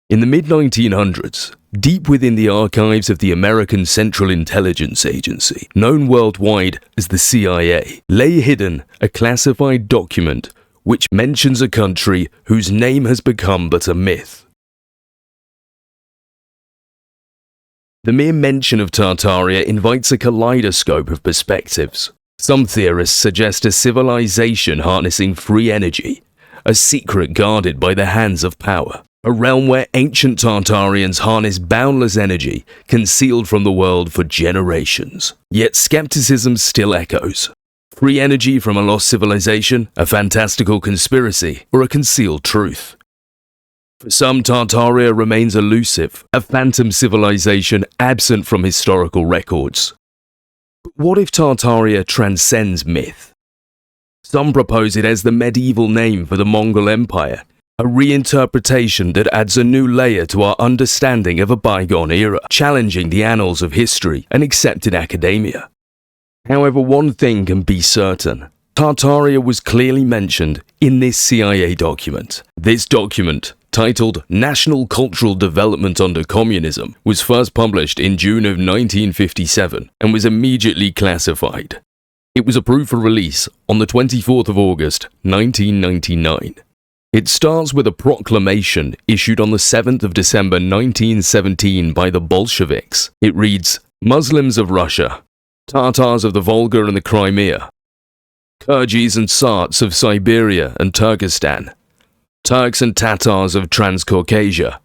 In the mid-1900s, deep within the archives of the American Central Intelligence Agency, known worldwide as the CIA, lay hidden a classified document which mentions a country whose name has become but a myth. The mere mention of Tartaria invites a kaleidoscope of perspectives. Some theorists suggest a civilization harnessing free energy, a secret guarded by the hands of power. A realm where ancient Tartarians harness boundless energy, concealed from the world for generations. Yet skepticism still echoes. Free energy from a lost civilization, a fantastical conspiracy, or a concealed truth? For some, Tartaria remains elusive, a phantom civilization absent from historical records. But what if Tartaria transcends myth? Some propose it as the medieval name for the Mongol Empire, a reinterpretation that adds a new layer to our understanding of a bygone era, challenging the annals of history and accepted academia. However, one thing can be certain. Tartaria was clearly mentioned in this CIA document. This document, titled National Cultural Development Under Communism, was first published in June of 1957 and was immediately classified. It was approved for release on the 24th of August, 1999. It starts with a proclamation issued on the 7th of December 1917 by the Bolsheviks. It reads, "Muslims of Russia, Tartars of the Volga and the Crimea, Kyrgyz and Sarts of Siberia and Turkestan, Turks and Tatars of Transcaucasia,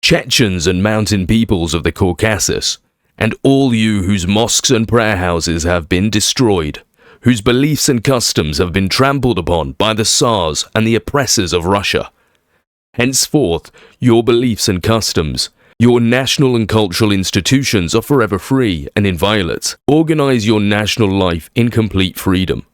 Chechens and mountain peoples of the Caucasus, and all you whose mosques and prayer houses have been destroyed, whose beliefs and customs have been trampled upon by the Tsars and the oppressors of Russia. Henceforth, your beliefs and customs, your national and cultural institutions are forever free and inviolate. Organize your national life in complete freedom.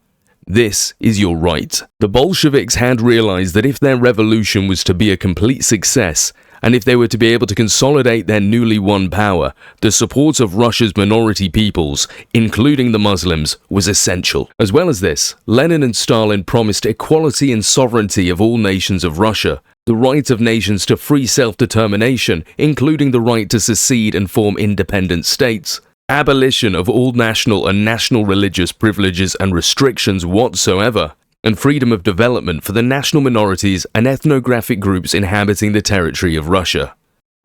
This is your right." The Bolsheviks had realized that if their revolution was to be a complete success, and if they were to be able to consolidate their newly won power, the support of Russia's minority peoples, including the Muslims, was essential. As well as this, Lenin and Stalin promised equality and sovereignty of all nations of Russia, the right of nations to free self-determination, including the right to secede and form independent states, abolition of all national and national religious privileges and restrictions whatsoever, and freedom of development for the national minorities and ethnographic groups inhabiting the territory of Russia.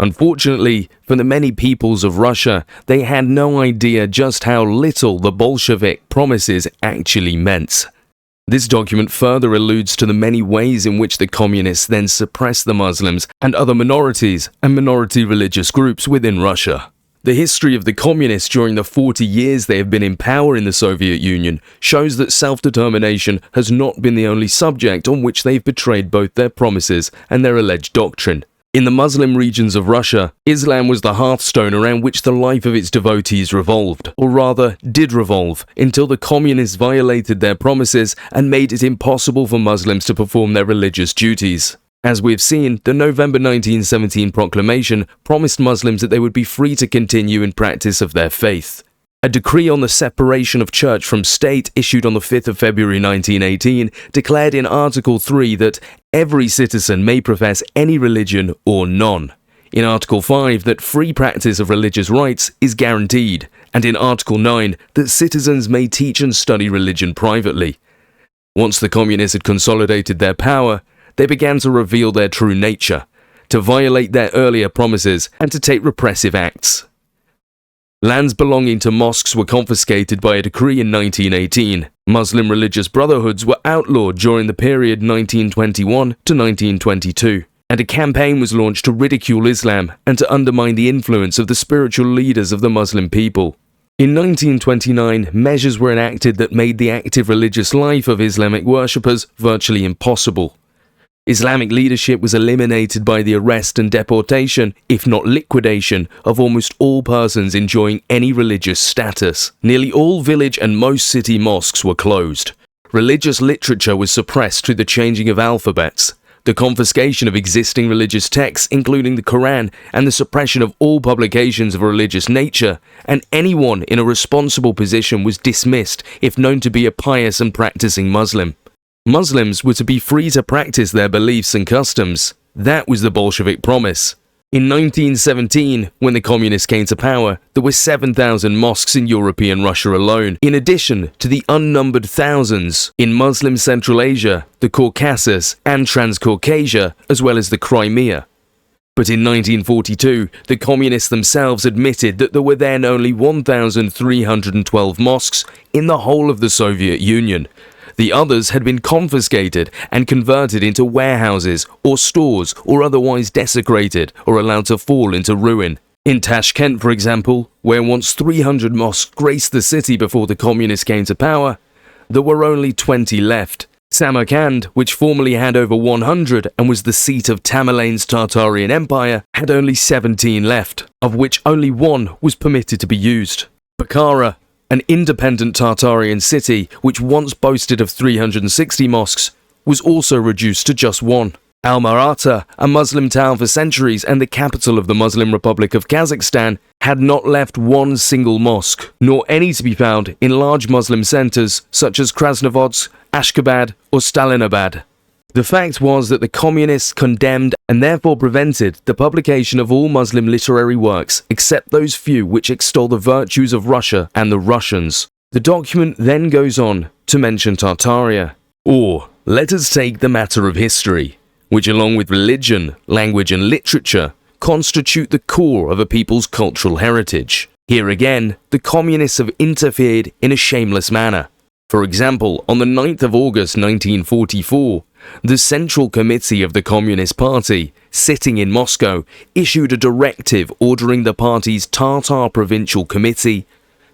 Unfortunately, for the many peoples of Russia, they had no idea just how little the Bolshevik promises actually meant. This document further alludes to the many ways in which the communists then suppressed the Muslims and other minorities and minority religious groups within Russia. The history of the communists during the 40 years they have been in power in the Soviet Union shows that self-determination has not been the only subject on which they've betrayed both their promises and their alleged doctrine. In the Muslim regions of Russia, Islam was the hearthstone around which the life of its devotees revolved, or rather, did revolve, until the communists violated their promises and made it impossible for Muslims to perform their religious duties. As we've seen, the November 1917 proclamation promised Muslims that they would be free to continue in practice of their faith. A decree on the separation of church from state issued on the 5th of February 1918 declared in Article 3 that every citizen may profess any religion or none. In Article 5 that free practice of religious rites is guaranteed, and in Article 9 that citizens may teach and study religion privately. Once the communists had consolidated their power, they began to reveal their true nature, to violate their earlier promises, and to take repressive acts. Lands belonging to mosques were confiscated by a decree in 1918. Muslim religious brotherhoods were outlawed during the period 1921 to 1922, and a campaign was launched to ridicule Islam and to undermine the influence of the spiritual leaders of the Muslim people. In 1929, measures were enacted that made the active religious life of Islamic worshippers virtually impossible. Islamic leadership was eliminated by the arrest and deportation, if not liquidation, of almost all persons enjoying any religious status. Nearly all village and most city mosques were closed. Religious literature was suppressed through the changing of alphabets, the confiscation of existing religious texts, including the Quran, and the suppression of all publications of a religious nature, and anyone in a responsible position was dismissed if known to be a pious and practicing Muslim. Muslims were to be free to practice their beliefs and customs. That was the Bolshevik promise. In 1917, when the communists came to power, there were 7,000 mosques in European Russia alone, in addition to the unnumbered thousands in Muslim Central Asia, the Caucasus, and Transcaucasia, as well as the Crimea. But in 1942, the communists themselves admitted that there were then only 1,312 mosques in the whole of the Soviet Union. The others had been confiscated and converted into warehouses or stores, or otherwise desecrated or allowed to fall into ruin. In Tashkent, for example, where once 300 mosques graced the city before the communists came to power, there were only 20 left. Samarkand, which formerly had over 100 and was the seat of Tamerlane's Tartarian Empire, had only 17 left, of which only one was permitted to be used. Bukhara, an independent Tartarian city which once boasted of 360 mosques, was also reduced to just one. Alma-Ata, a Muslim town for centuries and the capital of the Muslim Republic of Kazakhstan, had not left one single mosque, nor any to be found in large Muslim centers such as Krasnovodsk, Ashgabat, or Stalinabad. The fact was that the communists condemned and therefore prevented the publication of all Muslim literary works except those few which extol the virtues of Russia and the Russians. The document then goes on to mention Tartaria. Or, let us take the matter of history, which along with religion, language and literature constitute the core of a people's cultural heritage. Here again, the communists have interfered in a shameless manner. For example, on the 9th of August 1944, the Central Committee of the Communist Party, sitting in Moscow, issued a directive ordering the party's Tartar Provincial Committee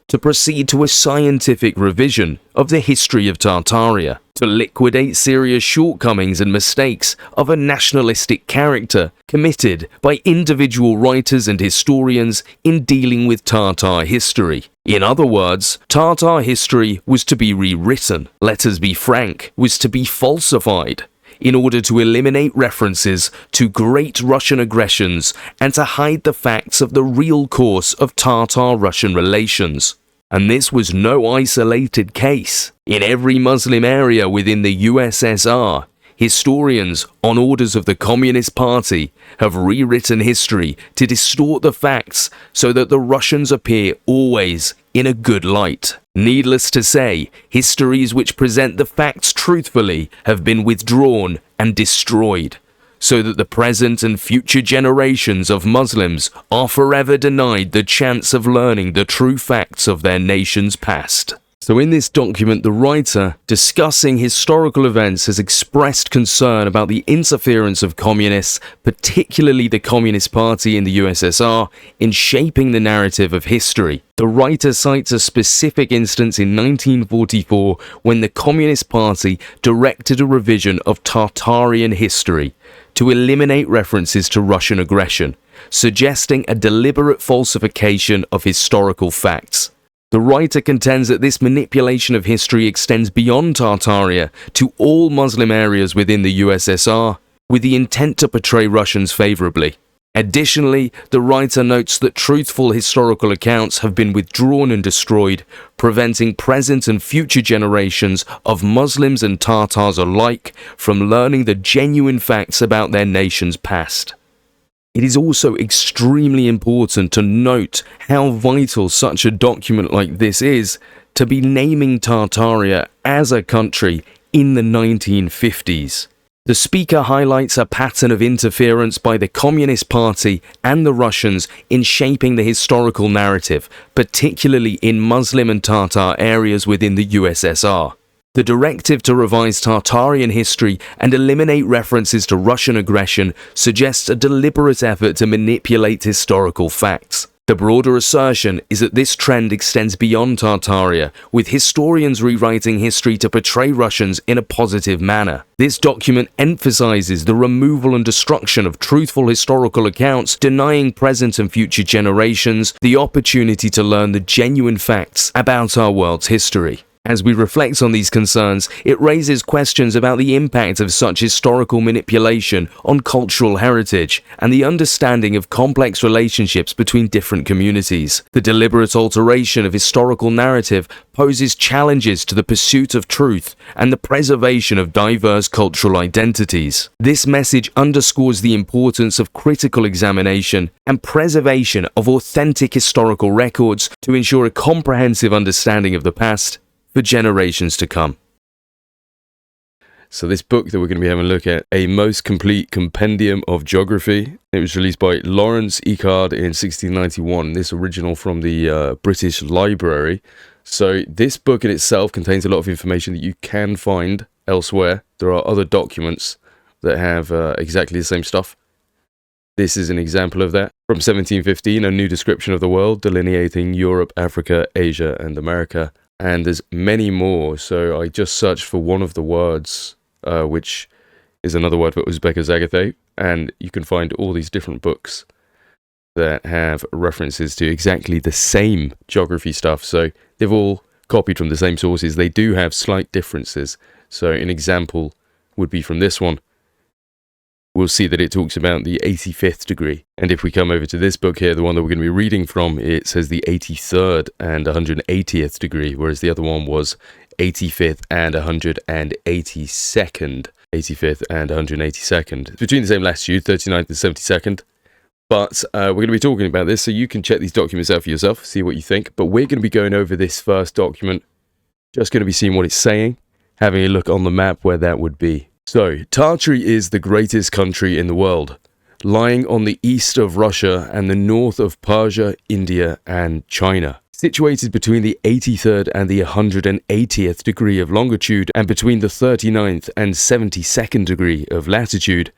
to proceed to a scientific revision of the history of Tartaria, to liquidate serious shortcomings and mistakes of a nationalistic character committed by individual writers and historians in dealing with Tartar history. In other words, Tartar history was to be rewritten, let us be frank, was to be falsified, in order to eliminate references to great Russian aggressions and to hide the facts of the real course of Tartar-Russian relations. And this was no isolated case. In every Muslim area within the USSR, historians, on orders of the Communist Party, have rewritten history to distort the facts so that the Russians appear always in a good light. Needless to say, histories which present the facts truthfully have been withdrawn and destroyed, so that the present and future generations of Muslims are forever denied the chance of learning the true facts of their nation's past. So in this document, the writer, discussing historical events, has expressed concern about the interference of communists, particularly the Communist Party in the USSR, in shaping the narrative of history. The writer cites a specific instance in 1944 when the Communist Party directed a revision of Tartarian history to eliminate references to Russian aggression, suggesting a deliberate falsification of historical facts. The writer contends that this manipulation of history extends beyond Tartaria to all Muslim areas within the USSR, with the intent to portray Russians favorably. Additionally, the writer notes that truthful historical accounts have been withdrawn and destroyed, preventing present and future generations of Muslims and Tartars alike from learning the genuine facts about their nation's past. It is also extremely important to note how vital such a document like this is to be naming Tartaria as a country in the 1950s. The speaker highlights a pattern of interference by the Communist Party and the Russians in shaping the historical narrative, particularly in Muslim and Tartar areas within the USSR. The directive to revise Tartarian history and eliminate references to Russian aggression suggests a deliberate effort to manipulate historical facts. The broader assertion is that this trend extends beyond Tartaria, with historians rewriting history to portray Russians in a positive manner. This document emphasizes the removal and destruction of truthful historical accounts, denying present and future generations the opportunity to learn the genuine facts about our world's history. As we reflect on these concerns, it raises questions about the impact of such historical manipulation on cultural heritage and the understanding of complex relationships between different communities. The deliberate alteration of historical narrative poses challenges to the pursuit of truth and the preservation of diverse cultural identities. This message underscores the importance of critical examination and preservation of authentic historical records to ensure a comprehensive understanding of the past for generations to come. So this book that we're going to be having a look at, A Most Complete Compendium of Geography, it was released by Lawrence Icard in 1691, this original from the British Library. So this book in itself contains a lot of information that you can find elsewhere. There are other documents that have exactly the same stuff. This is an example of that. From 1715, a new description of the world, delineating Europe, Africa, Asia, and America. And there's many more, so I just searched for one of the words, which is another word for Uzbek or Zagathay, and you can find all these different books that have references to exactly the same geography stuff. So they've all copied from the same sources. They do have slight differences. So an example would be from this one. We'll see that it talks about the 85th degree. And if we come over to this book here, the one that we're going to be reading from, it says the 83rd and 180th degree, whereas the other one was 85th and 182nd. 85th and 182nd. It's between the same latitude, 39th and 72nd. But we're going to be talking about this, so you can check these documents out for yourself, see what you think. But we're going to be going over this first document, just going to be seeing what it's saying, having a look on the map where that would be. So, Tartary is the greatest country in the world, lying on the east of Russia and the north of Persia, India, and China. Situated between the 83rd and the 180th degree of longitude and between the 39th and 72nd degree of latitude,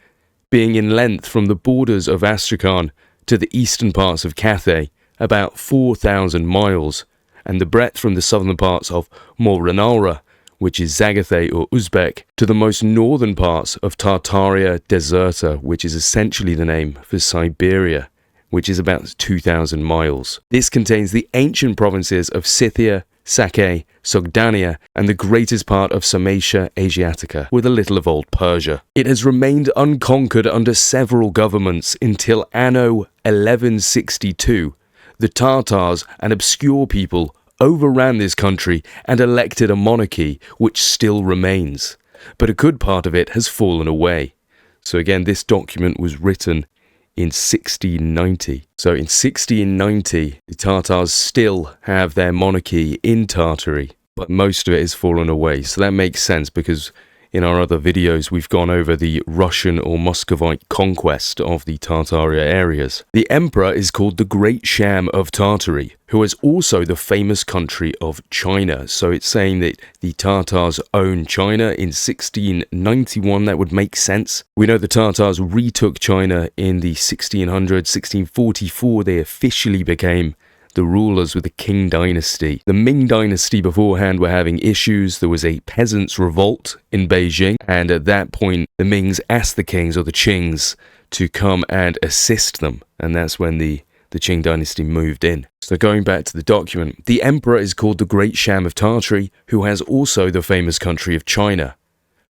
being in length from the borders of Astrakhan to the eastern parts of Cathay, about 4,000 miles, and the breadth from the southern parts of Moranara, which is Zagathay or Uzbek, to the most northern parts of Tartaria Deserta, which is essentially the name for Siberia, which is about 2,000 miles. This contains the ancient provinces of Scythia, Sake, Sogdania, and the greatest part of Sarmatia Asiatica, with a little of old Persia. It has remained unconquered under several governments until anno 1162. The Tartars, an obscure people, overran this country and elected a monarchy which still remains, but a good part of it has fallen away. So again, this document was written in 1690. So in 1690, the Tartars still have their monarchy in Tartary, but most of it has fallen away. So that makes sense because in our other videos, we've gone over the Russian or Muscovite conquest of the Tartaria areas. The emperor is called the Great Sham of Tartary, who is also the famous country of China. So it's saying that the Tartars own China in 1691. That would make sense. We know the Tartars retook China in the 1600s, 1644. They officially became the rulers with the Qing dynasty. The Ming dynasty beforehand were having issues. There was a peasants' revolt in Beijing, and at that point the Mings asked the kings, or the Qings, to come and assist them, and that's when the Qing dynasty moved in. So going back to the document, the emperor is called the Great Sham of Tartary, who has also the famous country of China.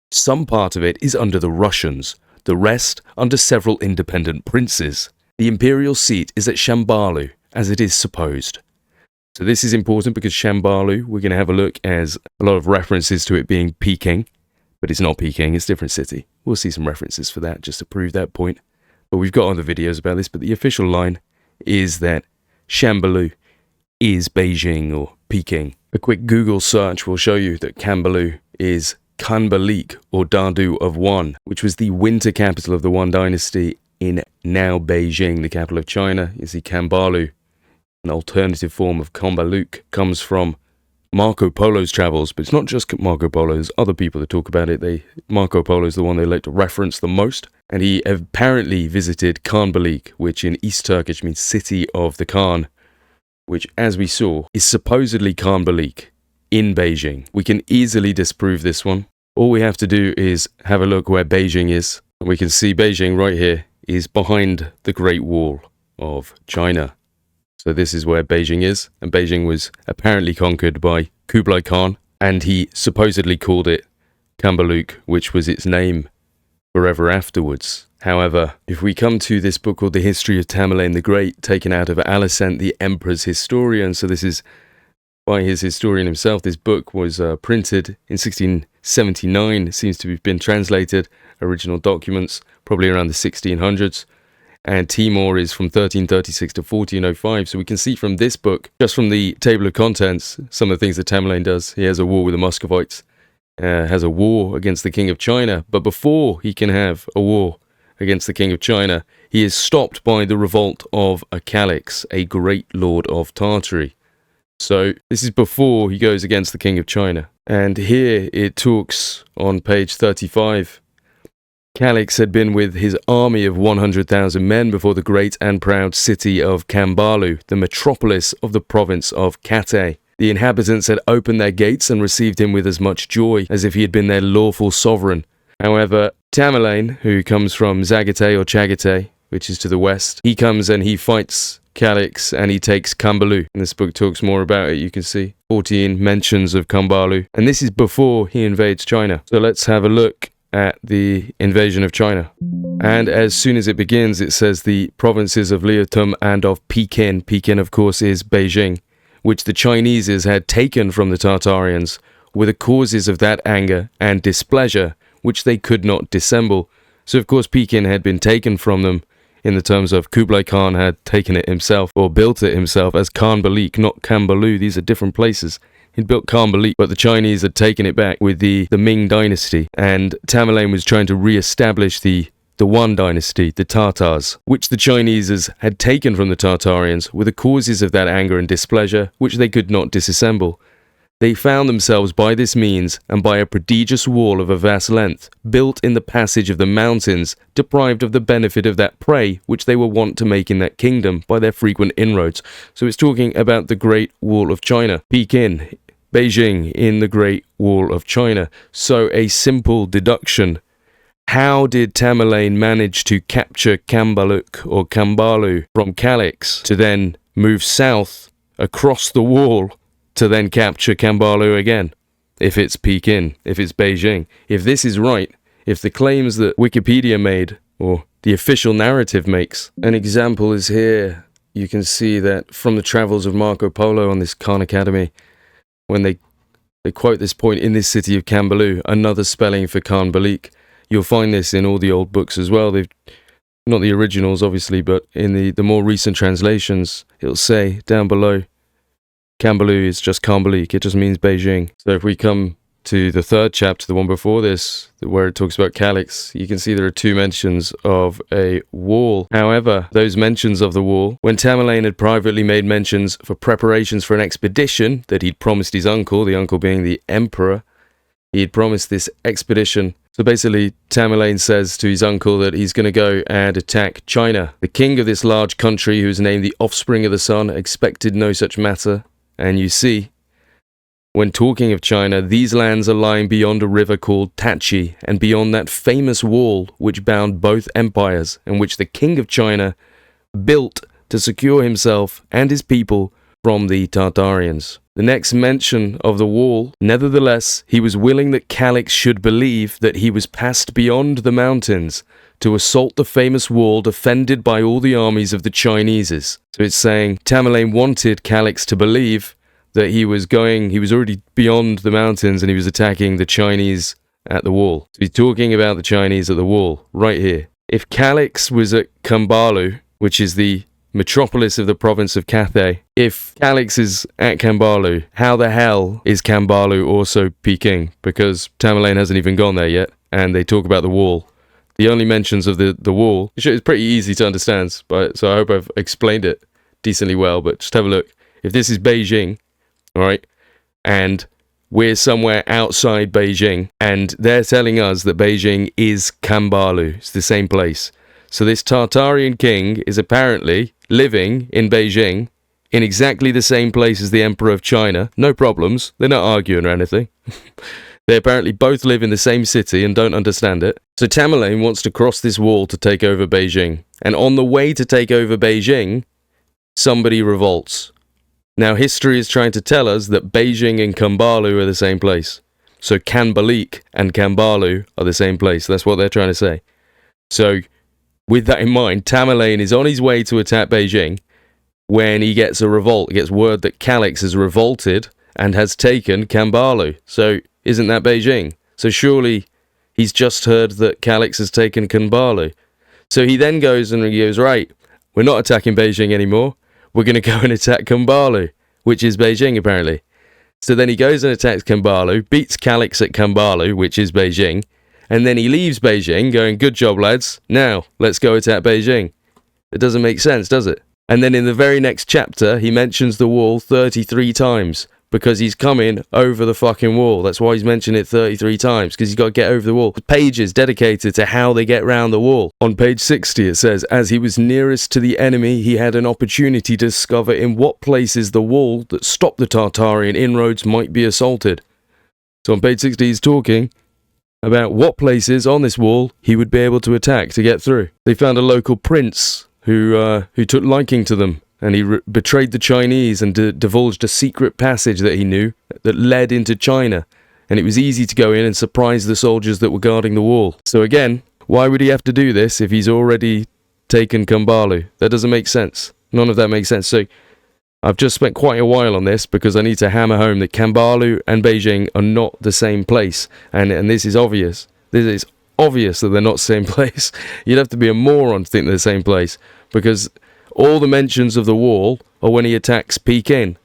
Some part of it is under the Russians, the rest under several independent princes. The imperial seat is at Cambalu, as it is supposed. So this is important because Cambalu, we're going to have a look as a lot of references to it being Peking, but it's not Peking, it's a different city. We'll see some references for that just to prove that point. But we've got other videos about this, but the official line is that Cambalu is Beijing or Peking. A quick Google search will show you that Cambalu is Cumbalich or Dadu of Wan, which was the winter capital of the Wan dynasty in now Beijing, the capital of China. You see Cambalu, an alternative form of Cumbalich, comes from Marco Polo's travels, but it's not just Marco Polo, there's other people that talk about it. Marco Polo is the one they like to reference the most, and he apparently visited Cumbalich, which in East Turkish means city of the Khan, which, as we saw, is supposedly Cumbalich in Beijing. We can easily disprove this one. All we have to do is have a look where Beijing is, and we can see Beijing right here is behind the Great Wall of China. So this is where Beijing is, and Beijing was apparently conquered by Kublai Khan, and he supposedly called it Cumbalich, which was its name forever afterwards. However, if we come to this book called The History of Tamerlane the Great, taken out of Alicent, the Emperor's Historian, so this is by his historian himself. This book was printed in 1679, it seems to have been translated, original documents, probably around the 1600s, and Timur is from 1336 to 1405, so we can see from this book, just from the table of contents, some of the things that Tamerlane does. He has a war with the Muscovites, has a war against the King of China, but before he can have a war against the King of China, he is stopped by the revolt of Cumbalich, a great lord of Tartary. So this is before he goes against the King of China. And here it talks on page 35. Cumbalich had been with his army of 100,000 men before the great and proud city of Cambalu, the metropolis of the province of Cathay. The inhabitants had opened their gates and received him with as much joy as if he had been their lawful sovereign. However, Tamerlane, who comes from Zagatay or Chagatai, which is to the west, he comes and he fights Cumbalich and he takes Cambalu. And this book talks more about it, you can see. 14 mentions of Cambalu. And this is before he invades China. So let's have a look at the invasion of China. And as soon as it begins, it says the provinces of Liaotum and of Pekin. Pekin, of course, is Beijing, which the Chinese had taken from the Tartarians, were the causes of that anger and displeasure, which they could not dissemble. So, of course, Pekin had been taken from them in the terms of Kublai Khan had taken it himself, or built it himself as Cumbalich, not Cambalu. These are different places. He'd built Cumbalich, but the Chinese had taken it back with the Ming dynasty, and Tamerlane was trying to re-establish the One dynasty, the Tartars, which the Chinese had taken from the Tartarians, were the causes of that anger and displeasure, which they could not disassemble. They found themselves by this means, and by a prodigious wall of a vast length, built in the passage of the mountains, deprived of the benefit of that prey which they were wont to make in that kingdom by their frequent inroads. So it's talking about the Great Wall of China. Pekin, Beijing in the Great Wall of China. So a simple deduction. How did Tamerlane manage to capture Cumbalich or Cambalu from Cumbalich to then move south across the wall to then capture Cambalu again? If it's Pekin, if it's Beijing, if this is right, if the claims that Wikipedia made, or the official narrative makes, an example is here. You can see that from the travels of Marco Polo on this Khan Academy, when they quote this point, in this city of Cambalu, another spelling for Cumbalich. You'll find this in all the old books as well. They've not the originals, obviously, but in the more recent translations, it'll say down below, Cambalu is just Cumbalich. It just means Beijing. So if we come to the third chapter, the one before this, where it talks about Cumbalich, you can see there are two mentions of a wall. However, those mentions of the wall, when Tamerlane had privately made mentions for preparations for an expedition that he'd promised his uncle, the uncle being the emperor, he had promised this expedition. So basically, Tamerlane says to his uncle that he's going to go and attack China. The king of this large country, who is named the offspring of the sun, expected no such matter. And you see, when talking of China, these lands are lying beyond a river called Tachi, and beyond that famous wall which bound both empires, and which the king of China built to secure himself and his people from the Tartarians. The next mention of the wall, nevertheless, he was willing that Cumbalich should believe that he was passed beyond the mountains to assault the famous wall defended by all the armies of the Chinese. So it's saying Tamerlane wanted Cumbalich to believe that he was already beyond the mountains and he was attacking the Chinese at the wall. So he's talking about the Chinese at the wall, right here. If Cumbalich was at Cambalu, which is the metropolis of the province of Cathay, if Cumbalich is at Cambalu, how the hell is Cambalu also Peking? Because Tamerlane hasn't even gone there yet, and they talk about the wall. The only mentions of the wall, it's pretty easy to understand, so I hope I've explained it decently well, but just have a look. If this is Beijing, alright, and we're somewhere outside Beijing, and they're telling us that Beijing is Cambalu, it's the same place. So this Tartarian king is apparently living in Beijing, in exactly the same place as the Emperor of China. No problems, they're not arguing or anything. They apparently both live in the same city and don't understand it. So Tamerlane wants to cross this wall to take over Beijing. And on the way to take over Beijing, somebody revolts. Now, history is trying to tell us that Beijing and Cambalu are the same place. So Cumbalich and Cambalu are the same place. That's what they're trying to say. So, with that in mind, Tamerlane is on his way to attack Beijing when he gets a revolt. He gets word that Calix has revolted and has taken Cambalu. So, isn't that Beijing? So surely he's just heard that Calix has taken Cambalu. So he then goes and he goes, right, we're not attacking Beijing anymore. We're going to go and attack Cambalu, which is Beijing apparently. So then he goes and attacks Cambalu, beats Calix at Cambalu, which is Beijing, and then he leaves Beijing going, good job lads, now let's go attack Beijing. It doesn't make sense, does it? And then in the very next chapter, he mentions the wall 33 times because he's coming over the fucking wall. That's why he's mentioned it 33 times, because he's got to get over the wall. The page is dedicated to how they get round the wall. On page 60 it says, as he was nearest to the enemy, he had an opportunity to discover in what places the wall that stopped the Tartarian inroads might be assaulted. So on page 60 he's talking about what places on this wall he would be able to attack to get through. They found a local prince who took liking to them, and he betrayed the Chinese and divulged a secret passage that he knew that led into China, and it was easy to go in and surprise the soldiers that were guarding the wall. So again, why would he have to do this if he's already taken Cambalu? That doesn't make sense. None of that makes sense. So I've just spent quite a while on this because I need to hammer home that Cambalu and Beijing are not the same place, and this is obvious. This is obvious that they're not the same place. You'd have to be a moron to think they're the same place, because all the mentions of the wall are when he attacks Pekin.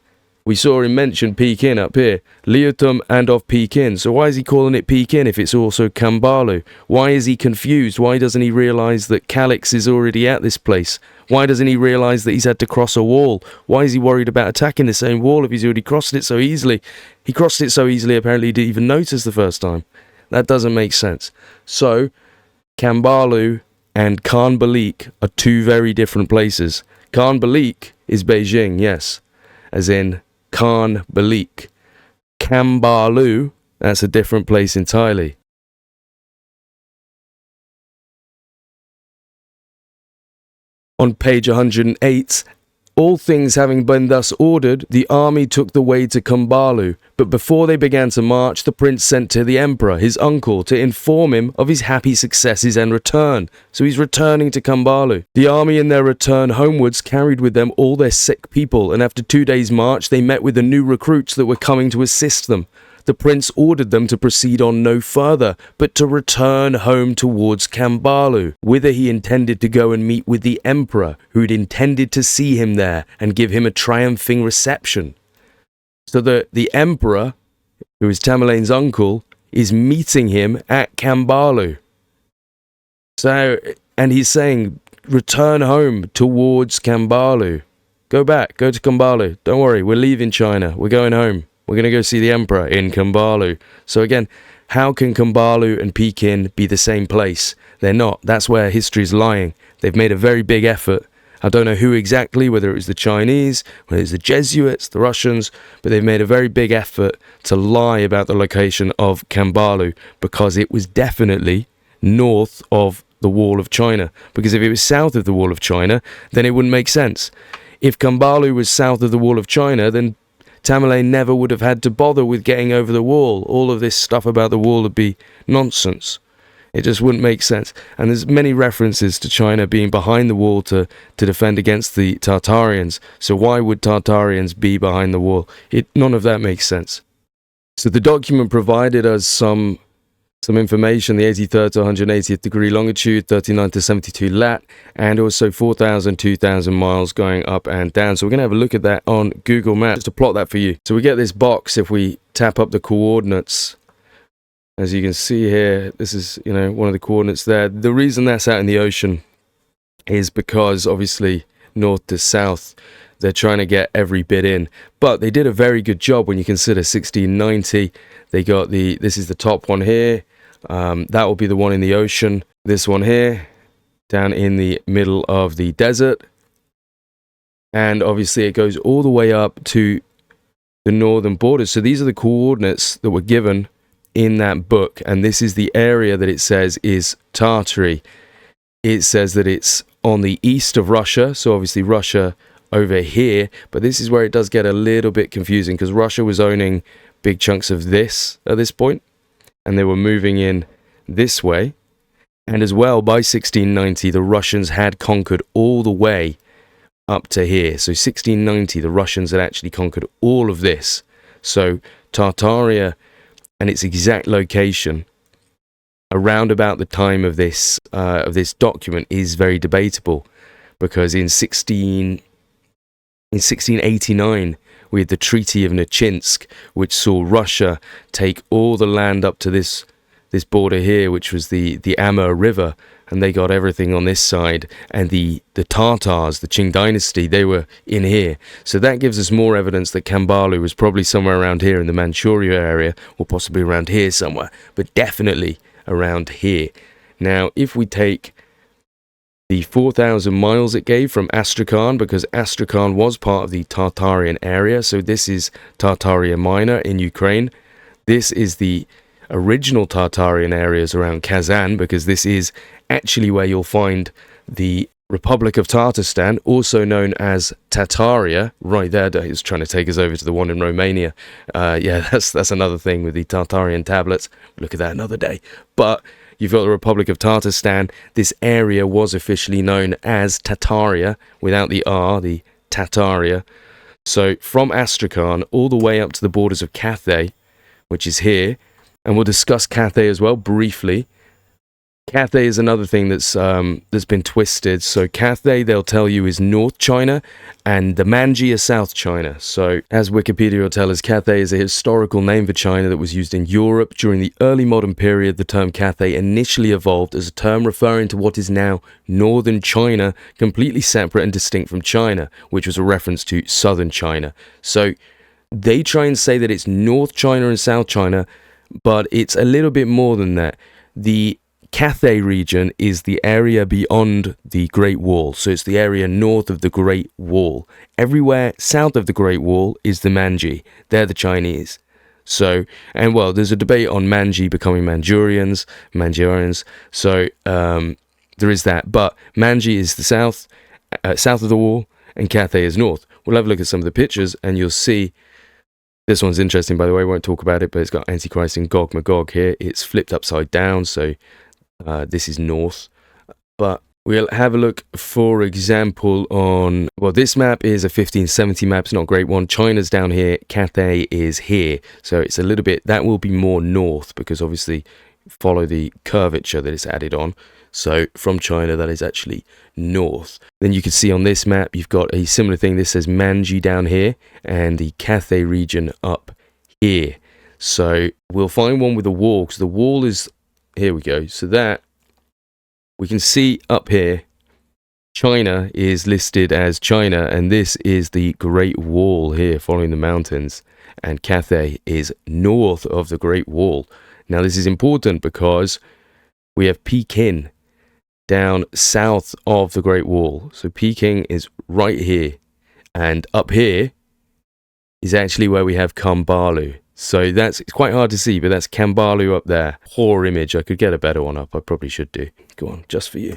We saw him mention Pekin up here, Liutum and of Pekin. So why is he calling it Pekin if it's also Cambalu? Why is he confused? Why doesn't he realise that Calix is already at this place? Why doesn't he realise that he's had to cross a wall? Why is he worried about attacking the same wall if he's already crossed it so easily? He crossed it so easily, apparently he didn't even notice the first time. That doesn't make sense. So, Cambalu and Cumbalich are two very different places. Cumbalich is Beijing, yes, as in Cumbalich. Cambalu, that's a different place entirely. On page 108, all things having been thus ordered, the army took the way to Cambalu, but before they began to march, the prince sent to the emperor, his uncle, to inform him of his happy successes and return. So he's returning to Cambalu. The army in their return homewards carried with them all their sick people, and after 2 days' march, they met with the new recruits that were coming to assist them. The prince ordered them to proceed on no further, but to return home towards Cambalu, whither he intended to go and meet with the emperor, who had intended to see him there and give him a triumphing reception. So the emperor, who is Tamerlane's uncle, is meeting him at Cambalu. So, and he's saying, return home towards Cambalu. Go back, go to Cambalu. Don't worry, we're leaving China. We're going home. We're going to go see the emperor in Cambalu. So again, how can Cambalu and Pekin be the same place? They're not. That's where history's lying. They've made a very big effort. I don't know who exactly, whether it was the Chinese, whether it was the Jesuits, the Russians, but they've made a very big effort to lie about the location of Cambalu, because it was definitely north of the Wall of China. Because if it was south of the Wall of China, then it wouldn't make sense. If Cambalu was south of the Wall of China, then Tamerlane never would have had to bother with getting over the wall. All of this stuff about the wall would be nonsense. It just wouldn't make sense. And there's many references to China being behind the wall to defend against the Tartarians. So why would Tartarians be behind the wall? None of that makes sense. So the document provided us some information, the 83rd to 180th degree longitude, 39 to 72 lat, and also 4,000, 2,000 miles going up and down. So we're going to have a look at that on Google Maps just to plot that for you. So we get this box if we tap up the coordinates. As you can see here, this is, one of the coordinates there. The reason that's out in the ocean is because, obviously, north to south, they're trying to get every bit in. But they did a very good job when you consider 1690. They got this is the top one here. That will be the one in the ocean. This one here, down in the middle of the desert. And obviously it goes all the way up to the northern border. So these are the coordinates that were given in that book. And this is the area that it says is Tartary. It says that it's on the east of Russia. So obviously Russia over here, but this is where it does get a little bit confusing because Russia was owning big chunks of this at this point, and they were moving in this way. And as well, by 1690, the Russians had conquered all the way up to here. So 1690, the Russians had actually conquered all of this. So Tartaria and its exact location around about the time of this document is very debatable, because in 1689 we had the Treaty of Nechinsk, which saw Russia take all the land up to this border here, which was the Amur River, and they got everything on this side. And the Tartars, the Qing dynasty, they were in here. So that gives us more evidence that Cambalu was probably somewhere around here in the Manchuria area, or possibly around here somewhere, but definitely around here. Now, if we take the 4,000 miles it gave from Astrakhan, because Astrakhan was part of the Tartarian area, so this is Tartaria Minor in Ukraine. This is the original Tartarian areas around Kazan, because this is actually where you'll find the Republic of Tatarstan, also known as Tartaria, right there. It's trying to take us over to the one in Romania. Yeah, that's another thing with the Tartarian tablets. Look at that another day. But you've got the Republic of Tatarstan. This area was officially known as Tartaria, without the R, the Tartaria. So from Astrakhan all the way up to the borders of Cathay, which is here, and we'll discuss Cathay as well briefly. Cathay is another thing that's been twisted. So Cathay, they'll tell you, is North China, and the Mangi is South China. So as Wikipedia will tell us, Cathay is a historical name for China that was used in Europe. During the early modern period, the term Cathay initially evolved as a term referring to what is now northern China, completely separate and distinct from China, which was a reference to southern China. So they try and say that it's North China and South China, but it's a little bit more than that. The Cathay region is the area beyond the Great Wall, so it's the area north of the Great Wall. Everywhere south of the Great Wall is the Mangi. They're the Chinese. So, and well, there's a debate on Mangi becoming Manchurians. So there is that. But Mangi is the south of the wall, and Cathay is north. We'll have a look at some of the pictures, and you'll see. This one's interesting, by the way. I won't talk about it, but it's got Antichrist and Gog Magog here. It's flipped upside down, so this is north. But we'll have a look, for example, on... Well, this map is a 1570 map. It's not a great one. China's down here. Cathay is here. So it's a little bit... That will be more north, because obviously follow the curvature that is added on. So from China, that is actually north. Then you can see on this map, you've got a similar thing. This says Mangi down here, and the Cathay region up here. So we'll find one with a wall, because the wall is... Here we go. So that we can see up here, China is listed as China, and this is the Great Wall here following the mountains, and Cathay is north of the Great Wall. Now this is important because we have Peking down south of the Great Wall. So Peking is right here, and up here is actually where we have Cambalu. So it's quite hard to see, but that's Cambalu up there. Poor image. I could get a better one up. I probably should do. Go on, just for you.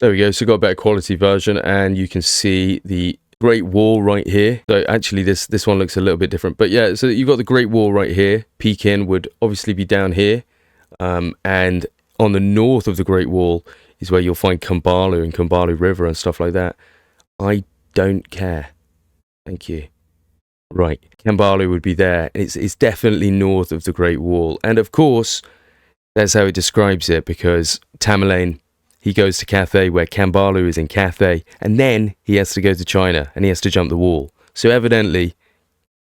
There we go. So got a better quality version, and you can see the Great Wall right here. So actually this one looks a little bit different. But yeah, so you've got the Great Wall right here. Peking would obviously be down here. And on the north of the Great Wall is where you'll find Cambalu and Cambalu River and stuff like that. I don't care. Thank you. Right, Cambalu would be there. It's definitely north of the Great Wall. And of course, that's how it describes it, because Tamerlane, he goes to Cathay, where Cambalu is in Cathay, and then he has to go to China, and he has to jump the wall. So evidently,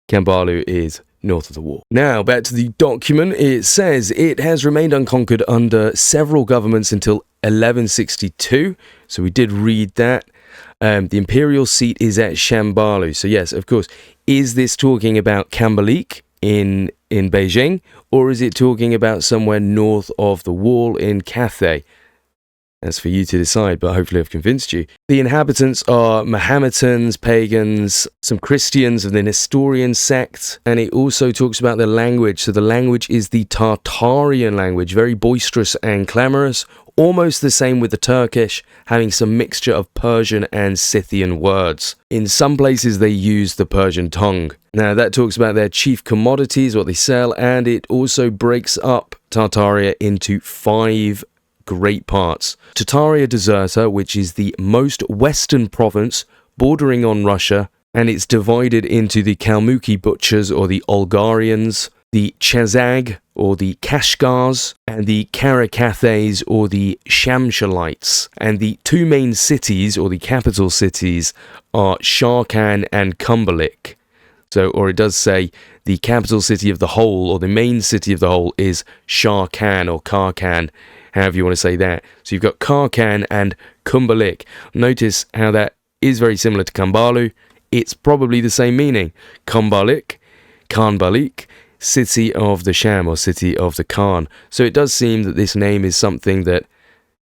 Cambalu is north of the wall. Now, back to the document. It says it has remained unconquered under several governments until 1162. So we did read that. The imperial seat is at Shambalu. So yes, of course. Is this talking about Cumbalich in Beijing, or is it talking about somewhere north of the wall in Cathay? That's for you to decide, but hopefully I've convinced you. The inhabitants are Mahometans, pagans, some Christians of the Nestorian sect, and it also talks about the language. So the language is the Tartarian language, very boisterous and clamorous, almost the same with the Turkish, having some mixture of Persian and Scythian words. In some places they use the Persian tongue. Now that talks about their chief commodities, what they sell, and it also breaks up Tartaria into 5 great parts. Tartaria Deserta, which is the most western province bordering on Russia, and it's divided into the Kalmuki butchers or the Olgarians, the Chazag or the Kashgars, and the Karakathays or the Shamshalites. And the 2 main cities or the capital cities are Sharkan and Cumbalich. So, or it does say the capital city of the whole, or the main city of the whole, is Sharkan or Karkan, however you want to say that. So you've got Karkan and Cumbalich. Notice how that is very similar to Cambalu. It's probably the same meaning. Cumbalich, Khanbalik, city of the Sham or city of the Khan. So it does seem that this name is something that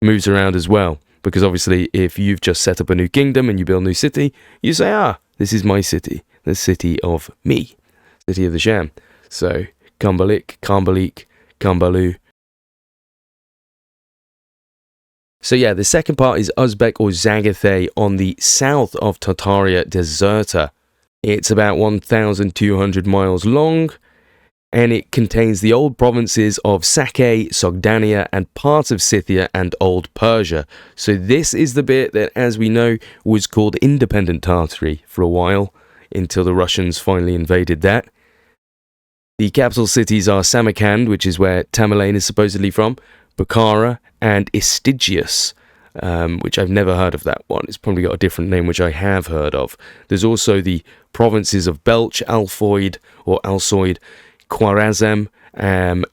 moves around as well. Because obviously if you've just set up a new kingdom and you build a new city, you say, this is my city. The city of me. City of the Sham. So Cumbalich, Khanbalik, Cambalu. So yeah, the second part is Uzbek or Zagathay on the south of Tartaria Deserta. It's about 1,200 miles long, and it contains the old provinces of Sake, Sogdania, and parts of Scythia and Old Persia. So this is the bit that, as we know, was called Independent Tartary for a while, until the Russians finally invaded that. The capital cities are Samarkand, which is where Tamerlane is supposedly from, Bukhara, and Istigius, which I've never heard of that one. It's probably got a different name, which I have heard of. There's also the provinces of Belch, Alfoid, or Alsoid, Khwarazm,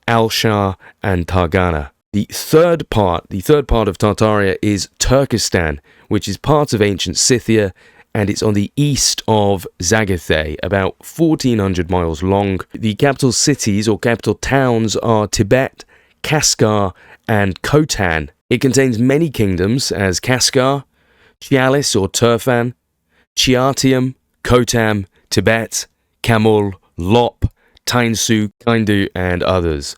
Al-Shah, and Targana. The third part of Tartaria is Turkestan, which is part of ancient Scythia, and it's on the east of Zagathay, about 1,400 miles long. The capital cities or capital towns are Tibet, Kaskar, and Khotan. It contains many kingdoms as Kaskar, Chialis or Turfan, Chiatium, Khotam, Tibet, Kamul, Lop, Tainsu, Kindu, and others.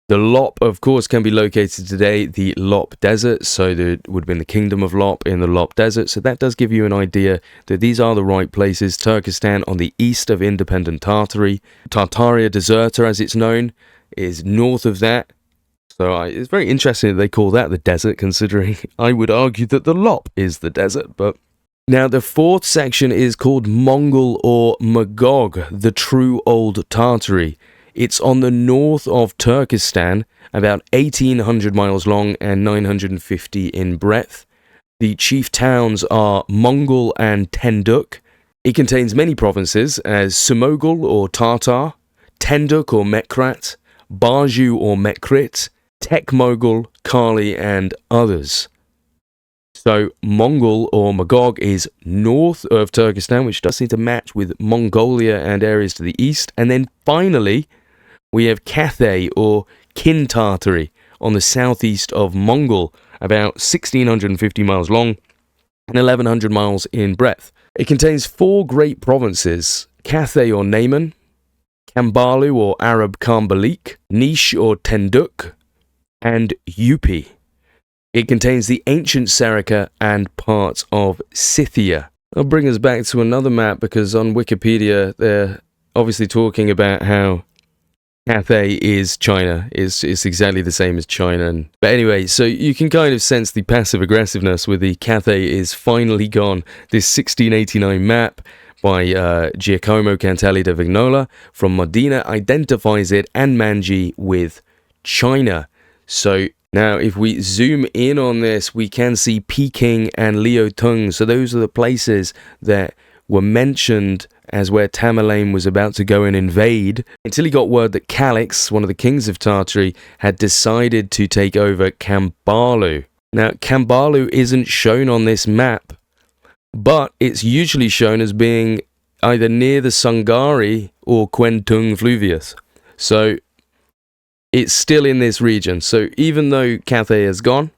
The Lop, of course, can be located today, the Lop Desert, so there would have been the Kingdom of Lop in the Lop Desert, so that does give you an idea that these are the right places. Turkestan on the east of independent Tartary. Tartaria Deserta, as it's known, is north of that. So it's very interesting that they call that the desert, considering I would argue that the Lop is the desert, but... Now, the fourth section is called Mongol or Magog, the true old Tartary. It's on the north of Turkestan, about 1,800 miles long and 950 in breadth. The chief towns are Mongol and Tenduk. It contains many provinces as Sumogul or Tartar, Tenduk or Mekrat, Baju or Mekrit, Tekmogul, Kali, and others. So Mongol or Magog is north of Turkestan, which does seem to match with Mongolia and areas to the east. And then finally, we have Cathay or King Tartary on the southeast of Mongol, about 1,650 miles long and 1,100 miles in breadth. It contains 4 great provinces: Cathay or Nayman, Cambalu or Arab Cumbalich, Nish or Tenduk, and Yupi. It contains the ancient Serica and parts of Scythia. I'll bring us back to another map, because on Wikipedia they're obviously talking about how Cathay is China. It's exactly the same as China. But anyway, so you can kind of sense the passive aggressiveness with the Cathay is finally gone. This 1689 map by Giacomo Cantelli da Vignola from Modena identifies it and Mangi with China. So now if we zoom in on this, we can see Peking and Liaotung. So those are the places that were mentioned as where Tamerlane was about to go and invade, until he got word that Calix, one of the kings of Tartary, had decided to take over Cambalu. Now, Cambalu isn't shown on this map, but it's usually shown as being either near the Sungari or Quentung Fluvius. So it's still in this region. So even though Cathay has gone,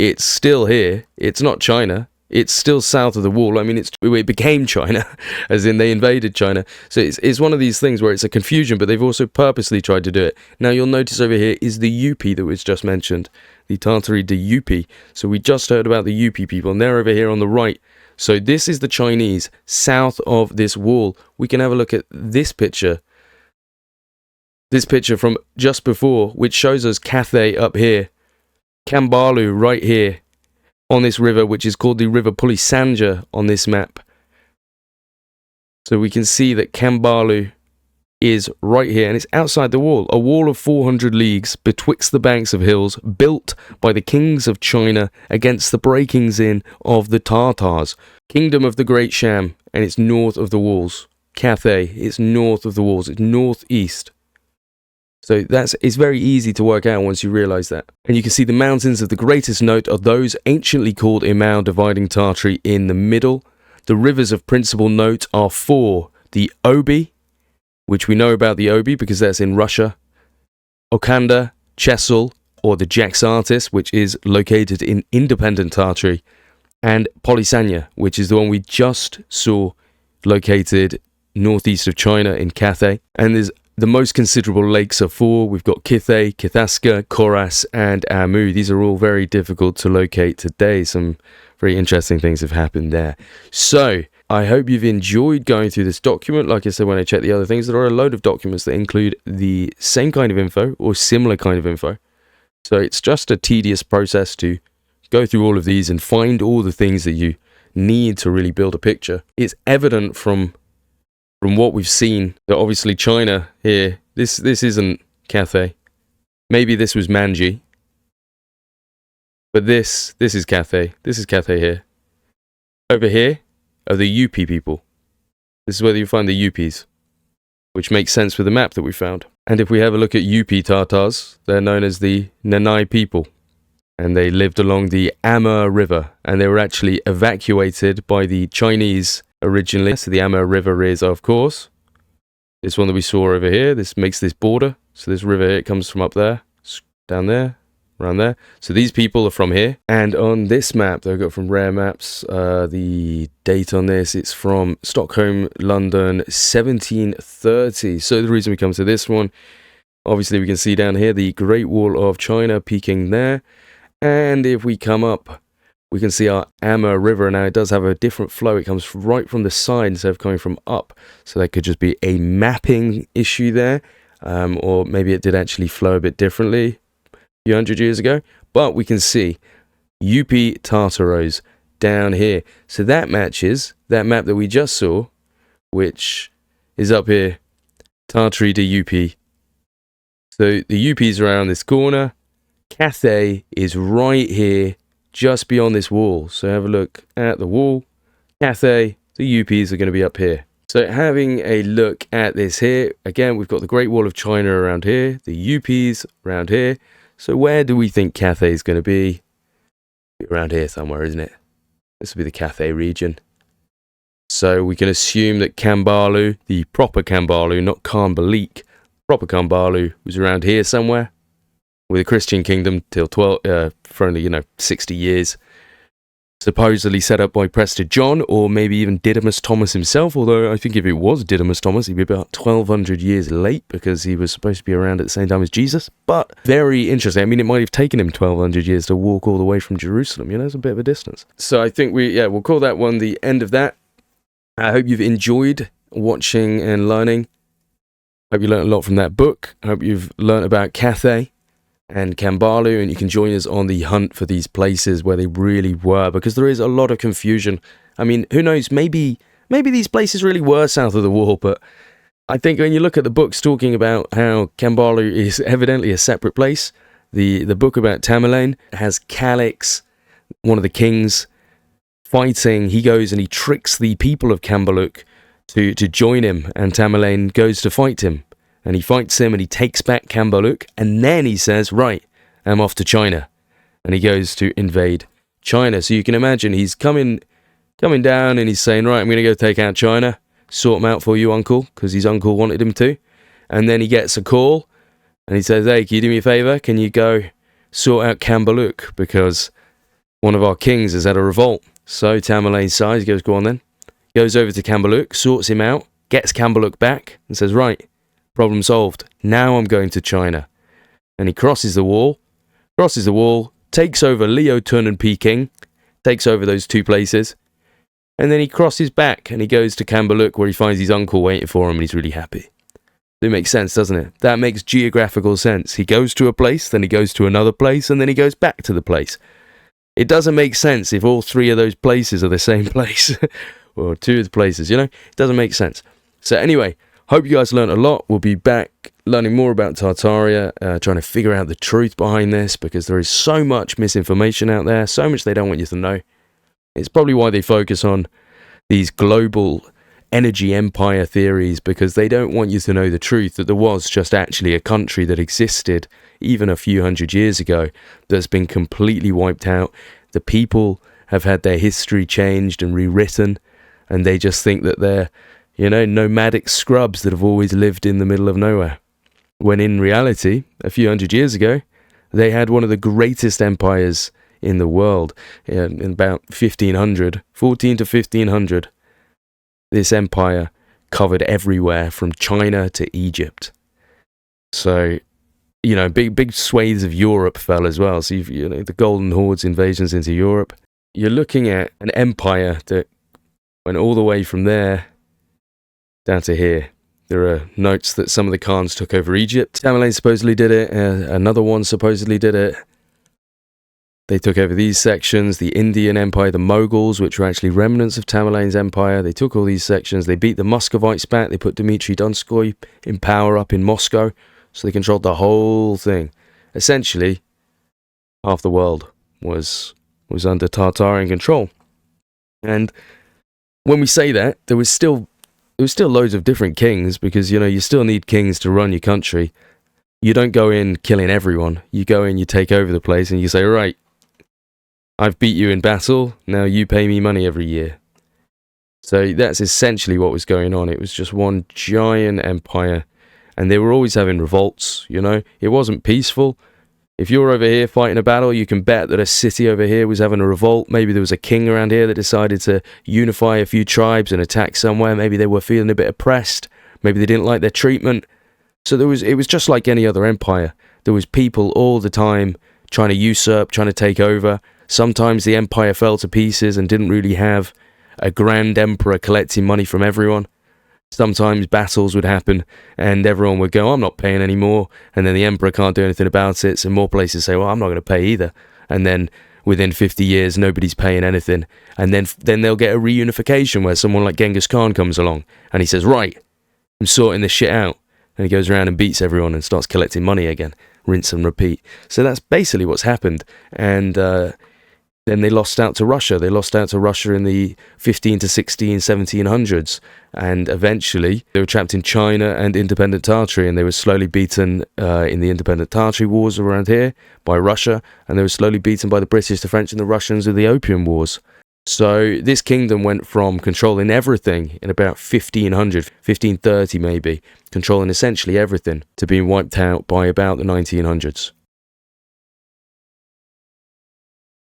it's still here. It's not China. It's still south of the wall. I mean, it became China, as in they invaded China. So it's one of these things where it's a confusion, but they've also purposely tried to do it. Now, you'll notice over here is the UP that was just mentioned, the Tartary de UP. So we just heard about the UP people, and they're over here on the right. So this is the Chinese south of this wall. We can have a look at this picture. This picture from just before, which shows us Cathay up here, Cambalu right here, on this river, which is called the River Pulisanja on this map. So we can see that Cambalu is right here, and it's outside the wall, a wall of 400 leagues betwixt the banks of hills, built by the kings of China against the breakings in of the Tartars. Kingdom of the Great Sham, and it's north of the walls. Cathay, it's north of the walls, it's northeast. So it's very easy to work out once you realise that. And you can see the mountains of the greatest note are those anciently called Imao, dividing Tartary in the middle. The rivers of principal note are four: the Obi, which we know about the Obi because that's in Russia, Okanda, Chesil, or the Jaxartes, which is located in independent Tartary, and Polisanya, which is the one we just saw located northeast of China in Cathay. And there's the most considerable lakes are four. We've got Kithay, Kithaska, Koras, and Amu. These are all very difficult to locate today. Some very interesting things have happened there. So, I hope you've enjoyed going through this document. Like I said, when I checked the other things, there are a load of documents that include the same kind of info or similar kind of info. So, it's just a tedious process to go through all of these and find all the things that you need to really build a picture. It's evident from what we've seen that obviously China here, this isn't Cathay. Maybe this was Mangi. But this is Cathay. This is Cathay here. Over here are the UP people. This is where you find the UPs, which makes sense with the map that we found. And if we have a look at UP Tartars, they're known as the Nanai people. And they lived along the Amur River, and they were actually evacuated by the Chinese originally. So the Amur River is, of course, this one that we saw over here. This makes this border. So this river here, it comes from up there, down there, around there. So these people are from here. And on this map that I got from Rare Maps, the date on this, it's from Stockholm, London, 1730. So the reason we come to this one, obviously we can see down here the Great Wall of China peeking there. And if we come up, we can see our Amur River. Now, it does have a different flow. It comes right from the side instead of coming from up. So that could just be a mapping issue there. Or maybe it did actually flow a bit differently a few hundred years ago. But we can see UP Tartaros down here. So that matches that map that we just saw, which is up here, Tartary to UP. So the UP's around this corner. Cathay is right here, just beyond this wall. So have a look at the wall. Cathay, the UPs are going to be up here. So having a look at this here, again, we've got the Great Wall of China around here, the UPs around here. So where do we think Cathay is going to be? Around here somewhere, isn't it? This will be the Cathay region. So we can assume that Cambalu, the proper Cambalu, not Cumbalich, proper Cambalu, was around here somewhere. With a Christian kingdom till for only 60 years, supposedly set up by Prester John, or maybe even Didymus Thomas himself. Although I think if it was Didymus Thomas, he'd be about 1,200 years late because he was supposed to be around at the same time as Jesus. But very interesting. I mean, it might have taken him 1,200 years to walk all the way from Jerusalem. It's a bit of a distance. So I think we'll call that one the end of that. I hope you've enjoyed watching and learning. I hope you learned a lot from that book. I hope you've learned about Cathay and Cambalu, and you can join us on the hunt for these places where they really were, because there is a lot of confusion. I mean, who knows, maybe these places really were south of the wall, but I think when you look at the books talking about how Cambalu is evidently a separate place, the book about Tamerlane has Calix, one of the kings, fighting. He goes and he tricks the people of Cumbalich to join him, and Tamerlane goes to fight him. And he fights him and he takes back Cumbalich, and then he says, right, I'm off to China. And he goes to invade China. So you can imagine he's coming down and he's saying, right, I'm going to go take out China, sort him out for you, uncle, because his uncle wanted him to. And then he gets a call and he says, hey, can you do me a favor? Can you go sort out Cumbalich? Because one of our kings has had a revolt. So Tamerlane sighs, he goes, go on then. Goes over to Cumbalich, sorts him out, gets Cumbalich back, and says, right, problem solved. Now I'm going to China. And he crosses the wall, takes over Liu Tun and Peking, takes over those two places, and then he crosses back and he goes to Cumbalich where he finds his uncle waiting for him and he's really happy. It makes sense, doesn't it? That makes geographical sense. He goes to a place, then he goes to another place, and then he goes back to the place. It doesn't make sense if all three of those places are the same place. Or two of the places, you know? It doesn't make sense. So anyway, hope you guys learned a lot. We'll be back learning more about Tartaria, trying to figure out the truth behind this, because there is so much misinformation out there, so much they don't want you to know. It's probably why they focus on these global energy empire theories, because they don't want you to know the truth, that there was just actually a country that existed even a few hundred years ago that's been completely wiped out. The people have had their history changed and rewritten, and they just think that they're, you know, nomadic scrubs that have always lived in the middle of nowhere. When in reality, a few hundred years ago, they had one of the greatest empires in the world. In about 14 to 1500, this empire covered everywhere from China to Egypt. So, you know, big swathes of Europe fell as well. So, you know, the Golden Horde's invasions into Europe. You're looking at an empire that went all the way from there down to here. There are notes that some of the Khans took over Egypt. Tamerlane supposedly did it. Another one supposedly did it. They took over these sections. The Indian Empire, the Mongols, which were actually remnants of Tamerlane's empire. They took all these sections. They beat the Muscovites back. They put Dmitry Donskoy in power up in Moscow. So they controlled the whole thing. Essentially, half the world was under Tartarian control. And when we say that, there was still loads of different kings, because, you know, you still need kings to run your country. You don't go in killing everyone. You go in, you take over the place, and you say, right, I've beat you in battle, now you pay me money every year. So that's essentially what was going on. It was just one giant empire, and they were always having revolts, you know. It wasn't peaceful. If you're over here fighting a battle, you can bet that a city over here was having a revolt. Maybe there was a king around here that decided to unify a few tribes and attack somewhere. Maybe they were feeling a bit oppressed. Maybe they didn't like their treatment. So it was just like any other empire. There was people all the time trying to usurp, trying to take over. Sometimes the empire fell to pieces and didn't really have a grand emperor collecting money from everyone. Sometimes battles would happen and everyone would go, I'm not paying anymore. And then the emperor can't do anything about it. So more places say, well, I'm not going to pay either. And then within 50 years, nobody's paying anything. And then they'll get a reunification where someone like Genghis Khan comes along and he says, right, I'm sorting this shit out. And he goes around and beats everyone and starts collecting money again. Rinse and repeat. So that's basically what's happened. And then they lost out to Russia. They lost out to Russia in the 15 to 1700s. And eventually, they were trapped in China and independent Tartary. And they were slowly beaten in the independent Tartary wars around here by Russia. And they were slowly beaten by the British, the French, and the Russians with the Opium Wars. So this kingdom went from controlling everything in about 1500, 1530 maybe, controlling essentially everything, to being wiped out by about the 1900s.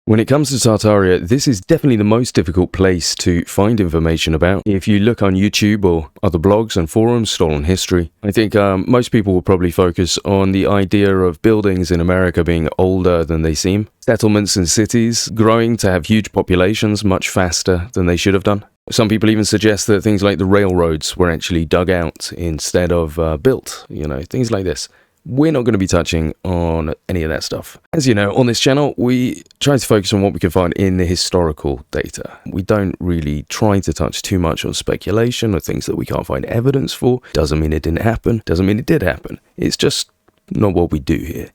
When it comes to Tartaria, this is definitely the most difficult place to find information about. If you look on YouTube or other blogs and forums, stolen history, I think most people will probably focus on the idea of buildings in America being older than they seem. Settlements and cities growing to have huge populations much faster than they should have done. Some people even suggest that things like the railroads were actually dug out instead of built, things like this. We're not going to be touching on any of that stuff. As you know, on this channel, we try to focus on what we can find in the historical data. We don't really try to touch too much on speculation or things that we can't find evidence for. Doesn't mean it didn't happen. Doesn't mean it did happen. It's just not what we do here.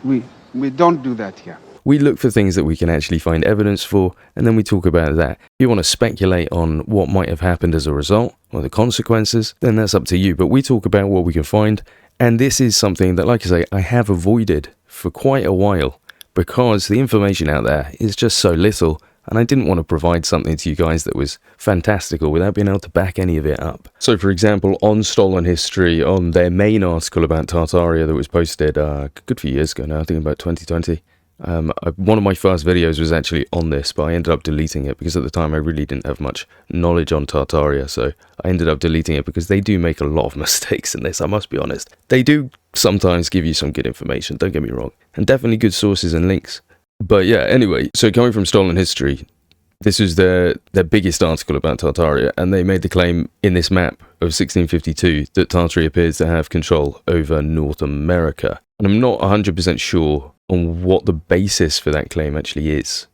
We don't do that here. We look for things that we can actually find evidence for, and then we talk about that. If you want to speculate on what might have happened as a result, or the consequences, then that's up to you. But we talk about what we can find. And this is something that, like I say, I have avoided for quite a while because the information out there is just so little, and I didn't want to provide something to you guys that was fantastical without being able to back any of it up. So, for example, on Stolen History, on their main article about Tartaria that was posted a good few years ago now, I think about 2020, One of my first videos was actually on this, but I ended up deleting it because at the time I really didn't have much knowledge on Tartaria, so I ended up deleting it because they do make a lot of mistakes in this, I must be honest. They do sometimes give you some good information, don't get me wrong, and definitely good sources and links. But yeah, anyway, so coming from Stolen History, this is their biggest article about Tartaria, and they made the claim in this map of 1652 that Tartary appears to have control over North America. And I'm not 100% sure on what the basis for that claim actually is.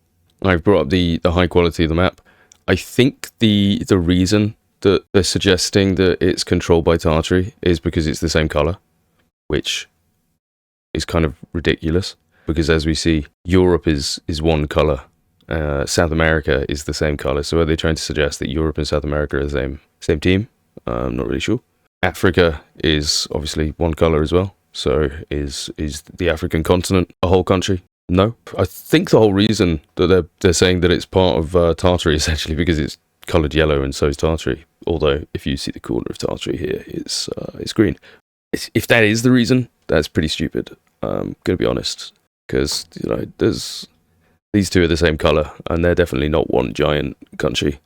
I've brought up the high quality of the map. I think the reason that they're suggesting that it's controlled by Tartary is because it's the same colour, which is kind of ridiculous, because as we see, Europe is one colour. South America is the same colour, so are they trying to suggest that Europe and South America are the same team? I'm not really sure. Africa is obviously one colour as well, so is the African continent a whole country? No. I think the whole reason that they're saying that it's part of Tartary is actually because it's coloured yellow and so is Tartary, although if you see the corner of Tartary here, it's green. If that is the reason, that's pretty stupid, I'm going to be honest, because these two are the same colour, and they're definitely not one giant country.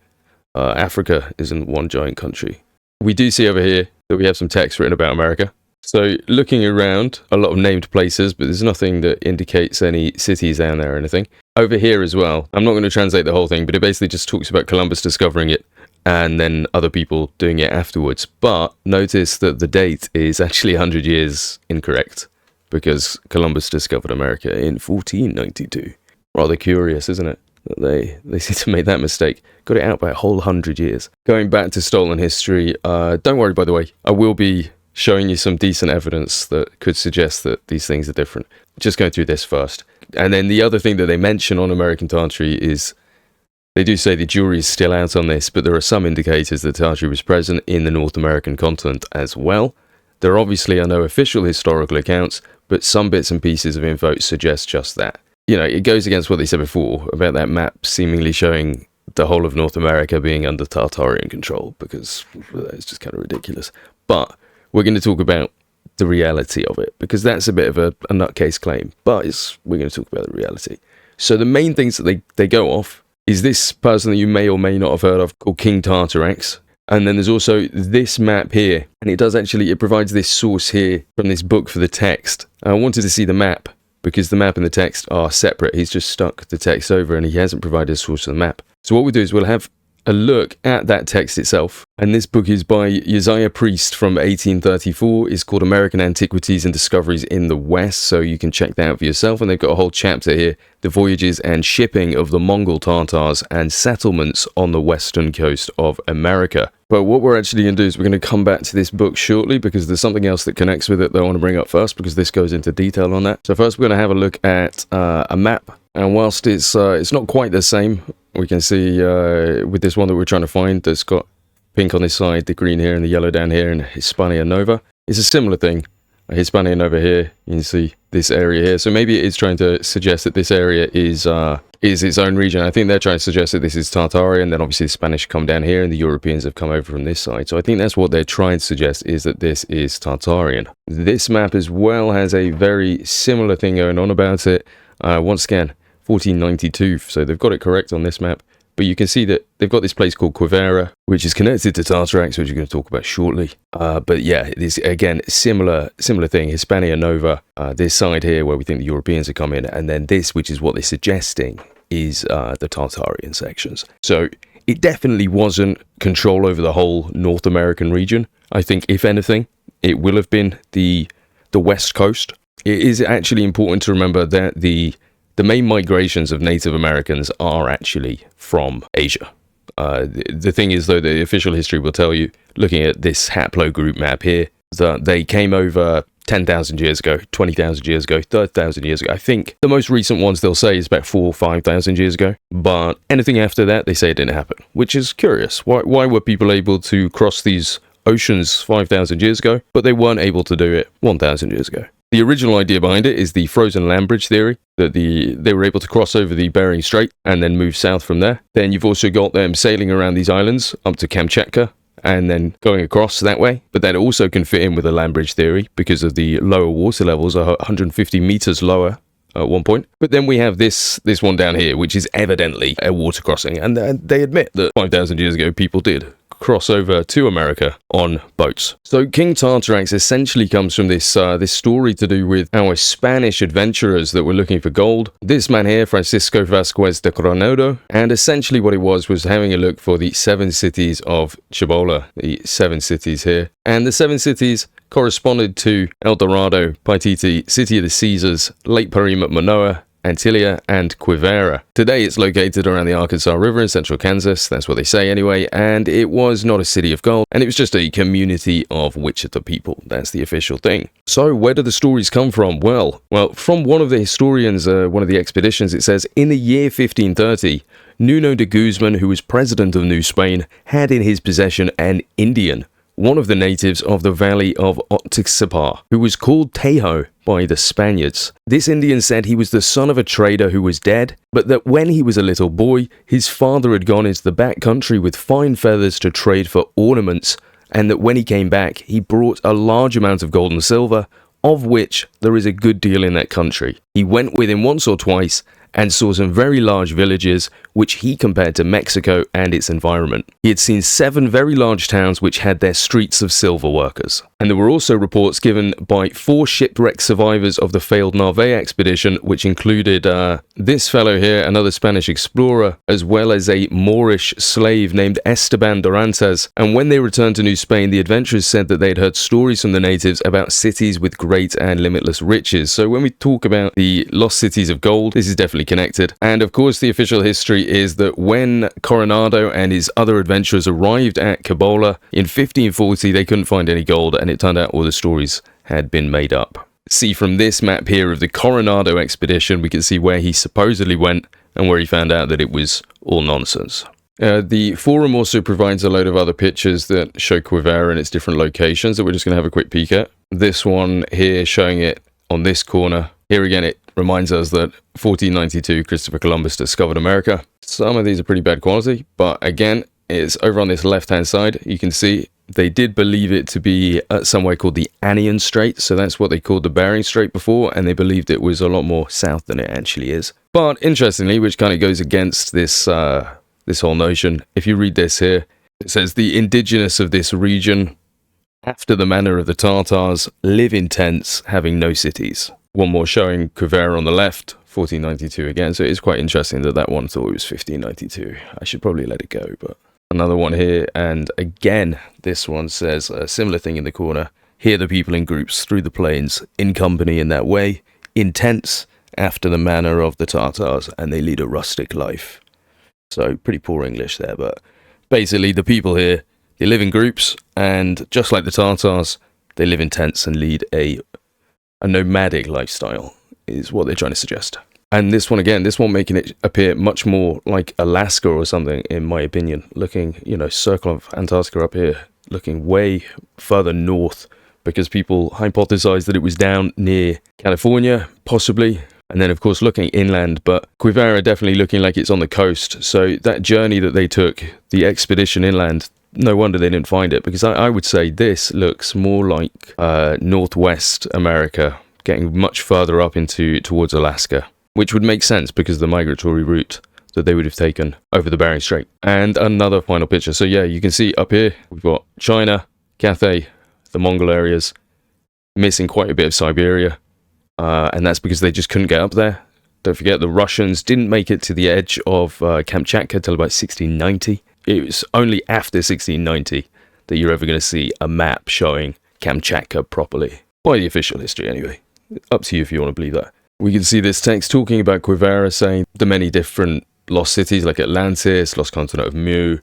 Africa isn't one giant country. We do see over here that we have some text written about America. So looking around, a lot of named places, but there's nothing that indicates any cities down there or anything. Over here as well, I'm not going to translate the whole thing, but it basically just talks about Columbus discovering it and then other people doing it afterwards. But notice that the date is actually 100 years incorrect, because Columbus discovered America in 1492. Rather curious, isn't it? That they seem to make that mistake. Got it out by a whole 100 years. Going back to Stolen History, don't worry, by the way, I will be showing you some decent evidence that could suggest that these things are different. Just going through this first. And then the other thing that they mention on American Tartary is, they do say the jury is still out on this, but there are some indicators that Tartary was present in the North American continent as well. There obviously are no official historical accounts, but some bits and pieces of info suggest just that. You know, it goes against what they said before about that map seemingly showing the whole of North America being under Tartarian control, because it's just kind of ridiculous. But we're going to talk about the reality of it, because that's a bit of a nutcase claim, but we're going to talk about the reality. So the main things that they go off is this person that you may or may not have heard of called King Tartarrax. And then there's also this map here, and it provides this source here from this book for the text. I wanted to see the map, because the map and the text are separate. He's just stuck the text over and he hasn't provided a source of the map. So what we'll do is we'll have a look at that text itself. And this book is by Josiah Priest from 1834. It's called American Antiquities and Discoveries in the West, so you can check that out for yourself. And they've got a whole chapter here, The Voyages and Shipping of the Mongol Tartars and Settlements on the Western Coast of America. But what we're actually going to do is we're going to come back to this book shortly, because there's something else that connects with it that I want to bring up first, because this goes into detail on that. So first we're going to have a look at a map. And whilst it's not quite the same, we can see with this one that we're trying to find that's got pink on this side, the green here and the yellow down here, and Hispania Nova. It's a similar thing. Hispania Nova here, you can see this area here. So maybe it is trying to suggest that this area is its own region. I think they're trying to suggest that this is Tartaria, and then obviously the Spanish come down here and the Europeans have come over from this side. So I think that's what they're trying to suggest, is that this is Tartarian. This map as well has a very similar thing going on about it. Once again, 1492, so they've got it correct on this map. But you can see that they've got this place called Quivira, which is connected to Tartarax, which we're going to talk about shortly. But yeah, it is, again, similar thing. Hispania Nova, this side here where we think the Europeans are coming, and then this, which is what they're suggesting, is the Tartarian sections. So it definitely wasn't control over the whole North American region. I think, if anything, it will have been the West Coast. It is actually important to remember that the main migrations of Native Americans are actually from Asia. The thing is, though, the official history will tell you, looking at this haplogroup map here, that they came over 10,000 years ago, 20,000 years ago, 30,000 years ago. I think the most recent ones they'll say is about 4,000 or 5,000 years ago. But anything after that, they say it didn't happen, which is curious. Why were people able to cross these oceans 5,000 years ago, but they weren't able to do it 1,000 years ago? The original idea behind it is the frozen land bridge theory, that they were able to cross over the Bering Strait and then move south from there. Then you've also got them sailing around these islands up to Kamchatka and then going across that way. But that also can fit in with the land bridge theory because of the lower water levels are 150 meters lower at one point. But then we have this one down here, which is evidently a water crossing, and they admit that 5,000 years ago people did cross over to America on boats. So King Tartarrax essentially comes from this story to do with our Spanish adventurers that were looking for gold. This man here, Francisco Vasquez de Coronado, and essentially what it was having a look for the 7 cities of Cibola, the 7 cities here. And the 7 cities corresponded to El Dorado, Paititi, City of the Caesars, Lake Parima, Manoa, Antillia, and Quivira. Today it's located around the Arkansas River in central Kansas, that's what they say anyway, and it was not a city of gold, and it was just a community of Wichita people. That's the official thing. So where do the stories come from? Well, from one of the historians, one of the expeditions, it says, in the year 1530, Nuno de Guzman, who was president of New Spain, had in his possession an Indian, one of the natives of the valley of Oxapar, who was called Tejo by the Spaniards. This Indian said he was the son of a trader who was dead, but that when he was a little boy, his father had gone into the back country with fine feathers to trade for ornaments, and that when he came back, he brought a large amount of gold and silver, of which there is a good deal in that country. He went with him once or twice, and saw some very large villages, which he compared to Mexico and its environment. He had seen 7 very large towns which had their streets of silver workers. And there were also reports given by 4 shipwrecked survivors of the failed Narvaez expedition, which included this fellow here, another Spanish explorer, as well as a Moorish slave named Esteban Dorantes. And when they returned to New Spain, the adventurers said that they had heard stories from the natives about cities with great and limitless riches. So when we talk about the lost cities of gold, this is definitely connected. And of course, the official history is that when Coronado and his other adventurers arrived at Cibola in 1540, they couldn't find any gold, and it turned out all the stories had been made up. See, from this map here of the Coronado expedition, we can see where he supposedly went and where he found out that it was all nonsense. The forum also provides a load of other pictures that show Quivira and its different locations that we're just going to have a quick peek at. This one here showing it on this corner. Here again, it reminds us that 1492 Christopher Columbus discovered America. Some of these are pretty bad quality, but again, it's over on this left-hand side. You can see they did believe it to be somewhere called the Anian Strait, so that's what they called the Bering Strait before, and they believed it was a lot more south than it actually is. But interestingly, which kind of goes against this this whole notion, if you read this here, it says the indigenous of this region, after the manner of the Tartars, live in tents, having no cities. One more showing Quivira on the left, 1492 again, so it is quite interesting that that one thought it was 1592. I should probably let it go, but another one here, and again, this one says a similar thing in the corner. Hear the people in groups through the plains, in company in that way, in tents, after the manner of the Tartars, and they lead a rustic life. So, pretty poor English there, but basically the people here, they live in groups, and just like the Tartars, they live in tents and lead a nomadic lifestyle, is what they're trying to suggest. And this one again, this one making it appear much more like Alaska or something, in my opinion. Looking, circle of Antarctica up here, looking way further north, because people hypothesized that it was down near California, possibly. And then, of course, looking inland, but Quivira definitely looking like it's on the coast. So that journey that they took, the expedition inland, no wonder they didn't find it, because I would say this looks more like Northwest America, getting much further up towards Alaska, which would make sense because of the migratory route that they would have taken over the Bering Strait. And another final picture. So yeah, you can see up here, we've got China, Cathay, the Mongol areas, missing quite a bit of Siberia, and that's because they just couldn't get up there. Don't forget, the Russians didn't make it to the edge of Kamchatka till about 1690. It was only after 1690 that you're ever going to see a map showing Kamchatka properly. By the official history, anyway. Up to you if you want to believe that. We can see this text talking about Quivira, saying the many different lost cities like Atlantis, lost continent of Mu,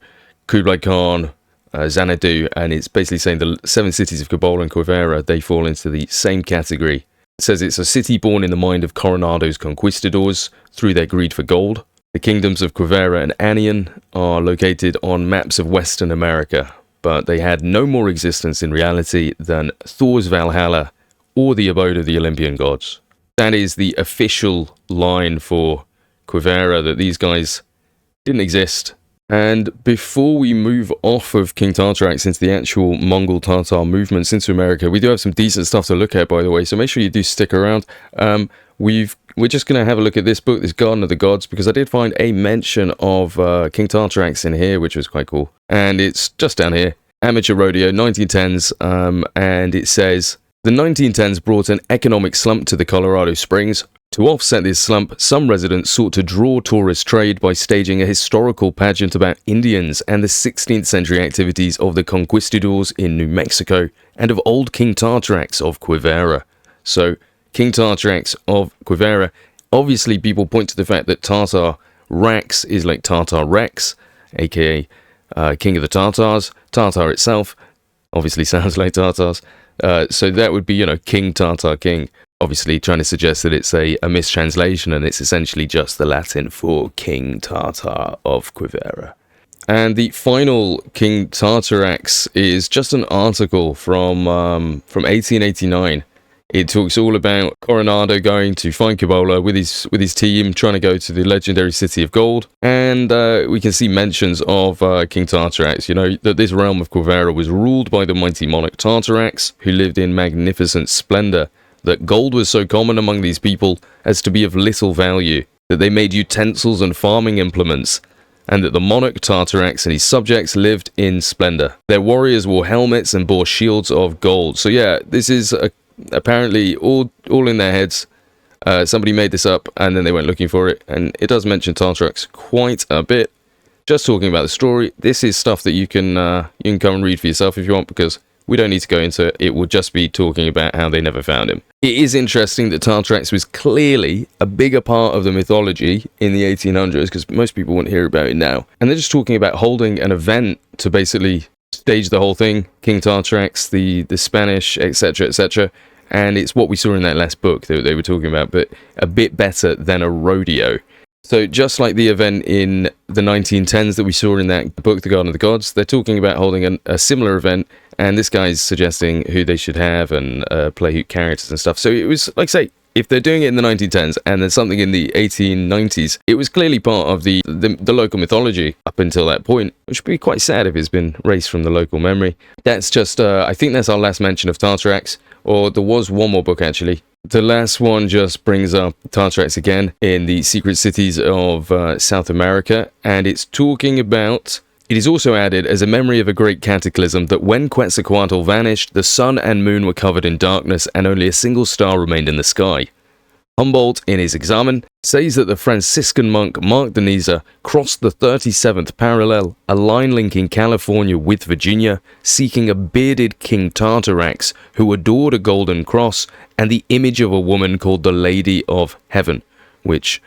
Kublai Khan, Xanadu, and it's basically saying the 7 cities of Cibola and Quivira, they fall into the same category. It says it's a city born in the mind of Coronado's conquistadors through their greed for gold. The kingdoms of Quivira and Anian are located on maps of Western America, but they had no more existence in reality than Thor's Valhalla or the abode of the Olympian gods. That is the official line for Quivira, that these guys didn't exist, And before we move off of King Tartarrax into the actual Mongol Tartar movements into America, we do have some decent stuff to look at, by the way, so make sure you do stick around. We're just going to have a look at this book, this Garden of the Gods, because I did find a mention of King Tartarrax in here, which was quite cool. And it's just down here, Amateur Rodeo, 1910s, and it says, the 1910s brought an economic slump to the Colorado Springs. To offset this slump, some residents sought to draw tourist trade by staging a historical pageant about Indians and the 16th century activities of the conquistadors in New Mexico and of old King Tartarrax of Quivira. So, King Tartarrax of Quivira, obviously people point to the fact that Tartarrax is like Tartarrex, aka King of the Tartars. Tartar itself obviously sounds like Tartars. So that would be, King Tartar King. Obviously trying to suggest that it's a mistranslation and it's essentially just the Latin for King Tartar of Quivira. And the final King Tartarrax is just an article from 1889. It talks all about Coronado going to find Cibola with his team, trying to go to the legendary city of gold. And we can see mentions of King Tartarrax, that this realm of Quivira was ruled by the mighty monarch Tartarrax, who lived in magnificent splendor, that gold was so common among these people as to be of little value, that they made utensils and farming implements, and that the monarch Tartarrax and his subjects lived in splendor. Their warriors wore helmets and bore shields of gold. So yeah, this is apparently all in their heads. Somebody made this up and then they went looking for it, and it does mention Tartarrax quite a bit. Just talking about the story, this is stuff that you can come and read for yourself if you want, because we don't need to go into it. It will just be talking about how they never found him. It is interesting that Tartarrax was clearly a bigger part of the mythology in the 1800s, because most people wouldn't hear about it now. And they're just talking about holding an event to basically stage the whole thing. King Tartarrax, the Spanish, etc., etc. And it's what we saw in that last book that they were talking about, but a bit better than a rodeo. So just like the event in the 1910s that we saw in that book, The Garden of the Gods, they're talking about holding a similar event, and this guy's suggesting who they should have and play who characters and stuff. So it was, like I say, if they're doing it in the 1910s and there's something in the 1890s, it was clearly part of the local mythology up until that point, which would be quite sad if it's been erased from the local memory. That's just, I think that's our last mention of Tartarrax, or there was one more book actually. The last one just brings up Tartarrax again in the secret cities of South America, and it's talking about... It is also added as a memory of a great cataclysm that when Quetzalcoatl vanished, the sun and moon were covered in darkness and only a single star remained in the sky. Humboldt, in his Examen, says that the Franciscan monk Mark de Niza crossed the 37th parallel, a line linking California with Virginia, seeking a bearded King Tartarrax who adored a golden cross and the image of a woman called the Lady of Heaven, which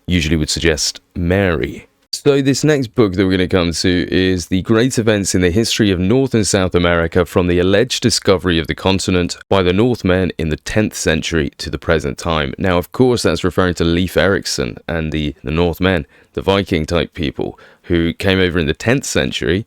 usually would suggest Mary. So this next book that we're going to come to is The Great Events in the History of North and South America from the Alleged Discovery of the Continent by the Northmen in the 10th Century to the Present Time. Now, of course, that's referring to Leif Erikson and the Northmen, the Viking-type people who came over in the 10th century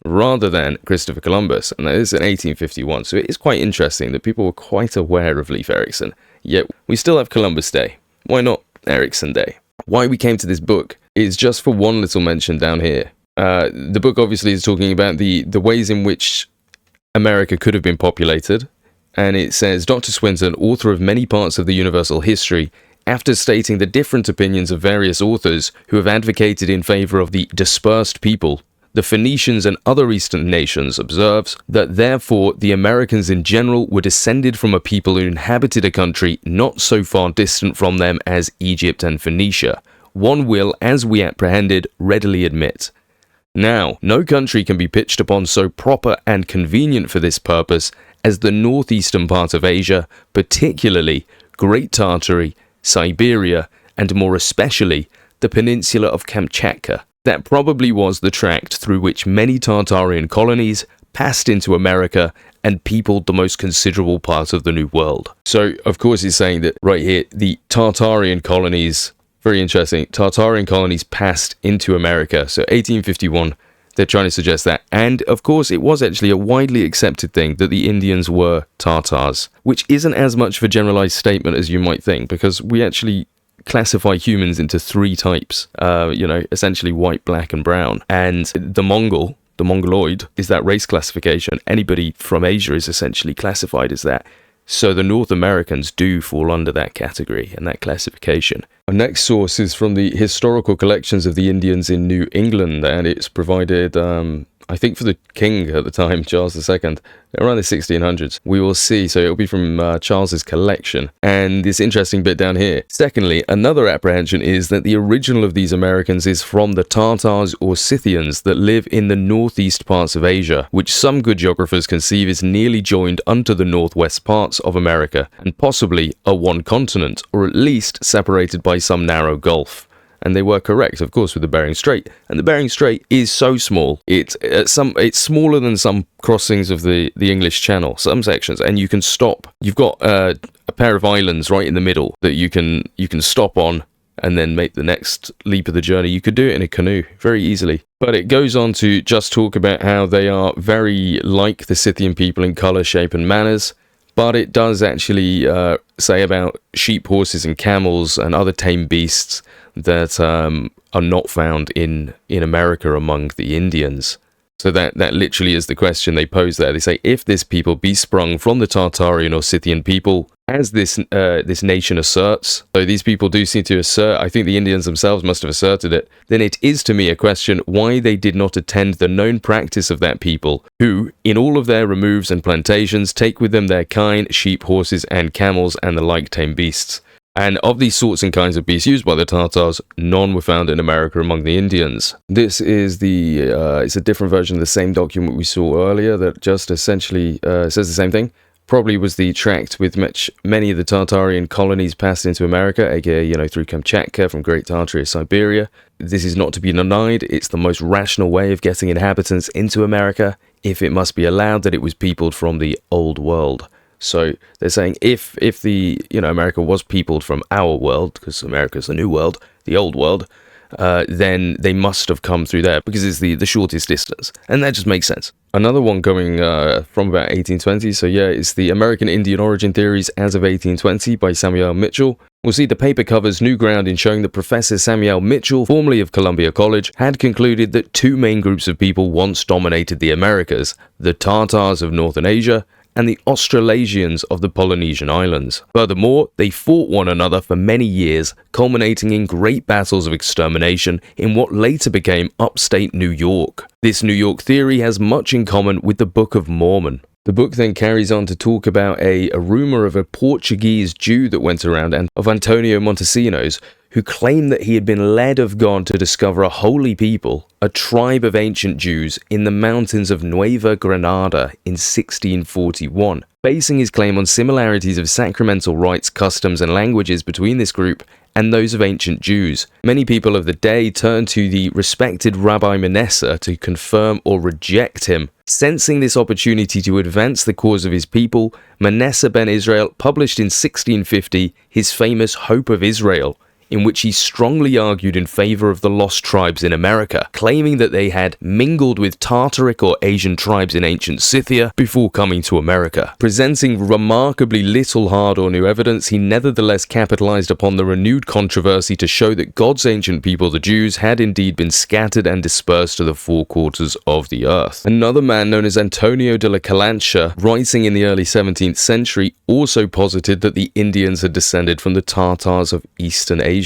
rather than Christopher Columbus, and that is in 1851. So it is quite interesting that people were quite aware of Leif Erikson, yet we still have Columbus Day. Why not Erikson Day? Why we came to this book is just for one little mention down here. The book obviously is talking about the ways in which America could have been populated, and it says, Dr. Swinton, author of many parts of the universal history, after stating the different opinions of various authors who have advocated in favor of the dispersed people, the Phoenicians and other eastern nations, observes that therefore the Americans in general were descended from a people who inhabited a country not so far distant from them as Egypt and Phoenicia. One will, as we apprehended, readily admit. Now, no country can be pitched upon so proper and convenient for this purpose as the northeastern part of Asia, particularly Great Tartary, Siberia, and more especially the peninsula of Kamchatka. That probably was the tract through which many Tartarian colonies passed into America and peopled the most considerable part of the New World. So, of course, he's saying that right here, the Tartarian colonies, very interesting, Tartarian colonies passed into America. So 1851, they're trying to suggest that. And, of course, it was actually a widely accepted thing that the Indians were Tartars, which isn't as much of a generalized statement as you might think, because we actually classify humans into three types, essentially white, black, and brown. And the Mongoloid, is that race classification. Anybody from Asia is essentially classified as that. So the North Americans do fall under that category and that classification. Our next source is from the historical collections of the Indians in New England, and it's provided, I think, for the king at the time, Charles II, around the 1600s. We will see. So it'll be from Charles's collection. And this interesting bit down here. Secondly, another apprehension is that the original of these Americans is from the Tartars or Scythians that live in the northeast parts of Asia, which some good geographers conceive is nearly joined unto the northwest parts of America, and possibly a one continent, or at least separated by some narrow gulf. And they were correct, of course, with the Bering Strait. And the Bering Strait is so small. It's smaller than some crossings of the English Channel, some sections, and you can stop. You've got a pair of islands right in the middle that you can stop on and then make the next leap of the journey. You could do it in a canoe very easily. But it goes on to just talk about how they are very like the Scythian people in colour, shape, and manners. But it does actually say about sheep, horses, and camels and other tame beasts that are not found in America among the Indians. So that literally is the question they pose there. They say, if this people be sprung from the Tartarian or Scythian people, as this nation asserts, so these people do seem to assert, I think the Indians themselves must have asserted it, then it is to me a question why they did not attend the known practice of that people, who, in all of their removes and plantations, take with them their kine, sheep, horses, and camels, and the like tame beasts. And of these sorts and kinds of beasts used by the Tartars, none were found in America among the Indians. This is it's a different version of the same document we saw earlier that just essentially says the same thing. Probably was the tract with which many of the Tartarian colonies passed into America, aka, through Kamchatka from Great Tartary, Siberia. This is not to be denied. It's the most rational way of getting inhabitants into America, if it must be allowed that it was peopled from the Old World. So they're saying if the America was peopled from our world, because America's the New World, the Old World, then they must have come through there because it's the shortest distance, and that just makes sense. Another one going from about 1820, so yeah, it's the American Indian Origin Theories as of 1820 by Samuel Mitchell. We'll see the paper covers new ground in showing that Professor Samuel Mitchell, formerly of Columbia College, had concluded that two main groups of people once dominated the Americas, the Tartars of Northern Asia and the Australasians of the Polynesian Islands. Furthermore, they fought one another for many years, culminating in great battles of extermination in what later became upstate New York. This New York theory has much in common with the Book of Mormon. The book then carries on to talk about a rumor of a Portuguese Jew that went around, and of Antonio Montesinos, who claimed that he had been led of God to discover a holy people, a tribe of ancient Jews, in the mountains of Nueva Granada in 1641, basing his claim on similarities of sacramental rites, customs, and languages between this group and those of ancient Jews. Many people of the day turned to the respected Rabbi Manasseh to confirm or reject him. Sensing this opportunity to advance the cause of his people, Manasseh ben Israel published in 1650 his famous Hope of Israel, in which he strongly argued in favor of the lost tribes in America, claiming that they had mingled with Tartaric or Asian tribes in ancient Scythia before coming to America. Presenting remarkably little hard or new evidence, he nevertheless capitalized upon the renewed controversy to show that God's ancient people, the Jews, had indeed been scattered and dispersed to the four quarters of the earth. Another man known as Antonio de la Calancha, writing in the early 17th century, also posited that the Indians had descended from the Tartars of Eastern Asia.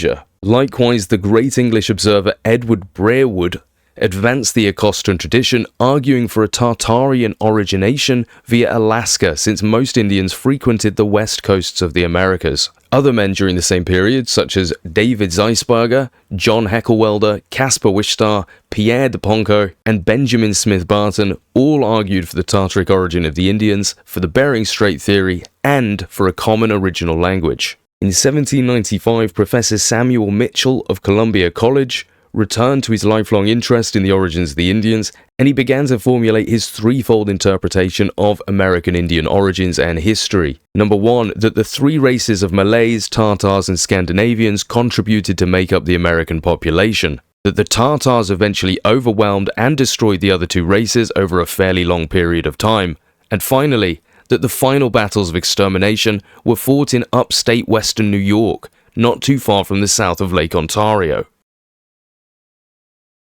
Likewise, the great English observer Edward Brerewood advanced the Acoustan tradition, arguing for a Tartarian origination via Alaska, since most Indians frequented the west coasts of the Americas. Other men during the same period, such as David Zeisberger, John Heckelwelder, Caspar Wistar, Pierre de Ponco, and Benjamin Smith Barton, all argued for the Tartaric origin of the Indians, for the Bering Strait theory, and for a common original language. In 1795, Professor Samuel Mitchell of Columbia College returned to his lifelong interest in the origins of the Indians, and he began to formulate his threefold interpretation of American Indian origins and history. Number one, that the three races of Malays, Tartars, and Scandinavians contributed to make up the American population. That the Tartars eventually overwhelmed and destroyed the other two races over a fairly long period of time. And finally, that the final battles of extermination were fought in upstate western New York, not too far from the south of Lake Ontario.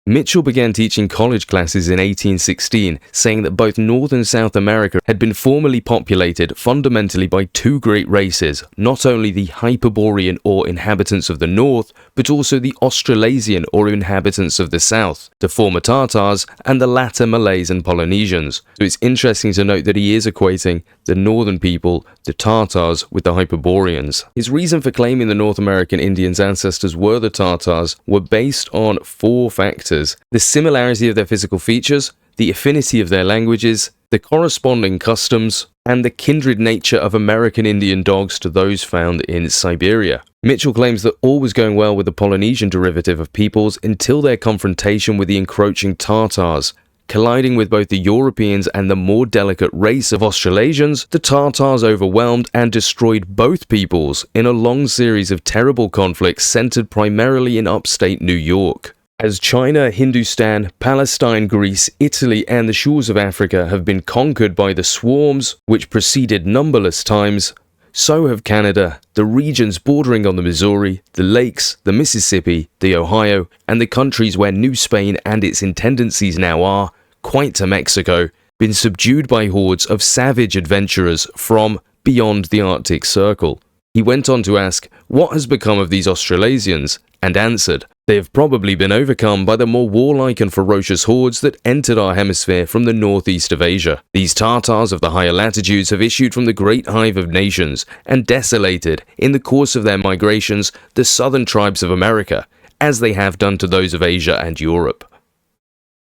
Mitchell began teaching college classes in 1816, saying that both North and South America had been formerly populated fundamentally by two great races, not only the Hyperborean or inhabitants of the north, but also the Australasian or inhabitants of the south, the former Tartars, and the latter Malays and Polynesians. So it's interesting to note that he is equating the northern people, the Tartars, with the Hyperboreans. His reason for claiming the North American Indians' ancestors were the Tartars were based on four factors: the similarity of their physical features, the affinity of their languages, the corresponding customs, and the kindred nature of American Indian dogs to those found in Siberia. Mitchell claims that all was going well with the Polynesian derivative of peoples until their confrontation with the encroaching Tartars. Colliding with both the Europeans and the more delicate race of Australasians, the Tartars overwhelmed and destroyed both peoples in a long series of terrible conflicts centered primarily in upstate New York. As China, Hindustan, Palestine, Greece, Italy, and the shores of Africa have been conquered by the swarms which preceded numberless times, so have Canada, the regions bordering on the Missouri, the lakes, the Mississippi, the Ohio, and the countries where New Spain and its intendancies now are, quite to Mexico, been subdued by hordes of savage adventurers from beyond the Arctic Circle. He went on to ask, what has become of these Australasians? And answered, they have probably been overcome by the more warlike and ferocious hordes that entered our hemisphere from the northeast of Asia. These Tartars of the higher latitudes have issued from the great hive of nations and desolated, in the course of their migrations, the southern tribes of America, as they have done to those of Asia and Europe.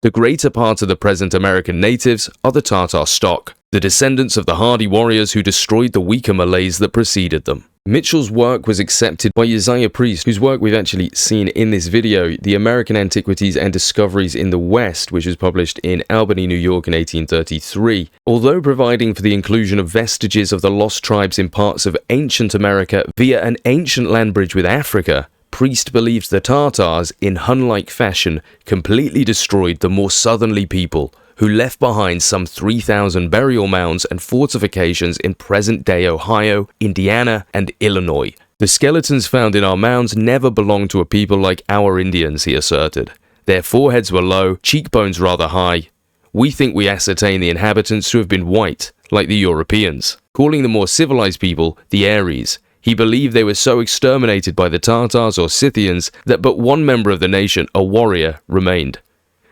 The greater part of the present American natives are the Tartar stock, the descendants of the hardy warriors who destroyed the weaker Malays that preceded them. Mitchell's work was accepted by Isaiah Priest, whose work we've actually seen in this video, The American Antiquities and Discoveries in the West, which was published in Albany, New York in 1833. Although providing for the inclusion of vestiges of the lost tribes in parts of ancient America via an ancient land bridge with Africa, Priest believes the Tartars, in Hun-like fashion, completely destroyed the more southerly people, who left behind some 3,000 burial mounds and fortifications in present-day Ohio, Indiana, and Illinois. The skeletons found in our mounds never belonged to a people like our Indians, he asserted. Their foreheads were low, cheekbones rather high. We think we ascertain the inhabitants to have been white, like the Europeans. Calling the more civilized people the Aries, he believed they were so exterminated by the Tartars or Scythians that but one member of the nation, a warrior, remained.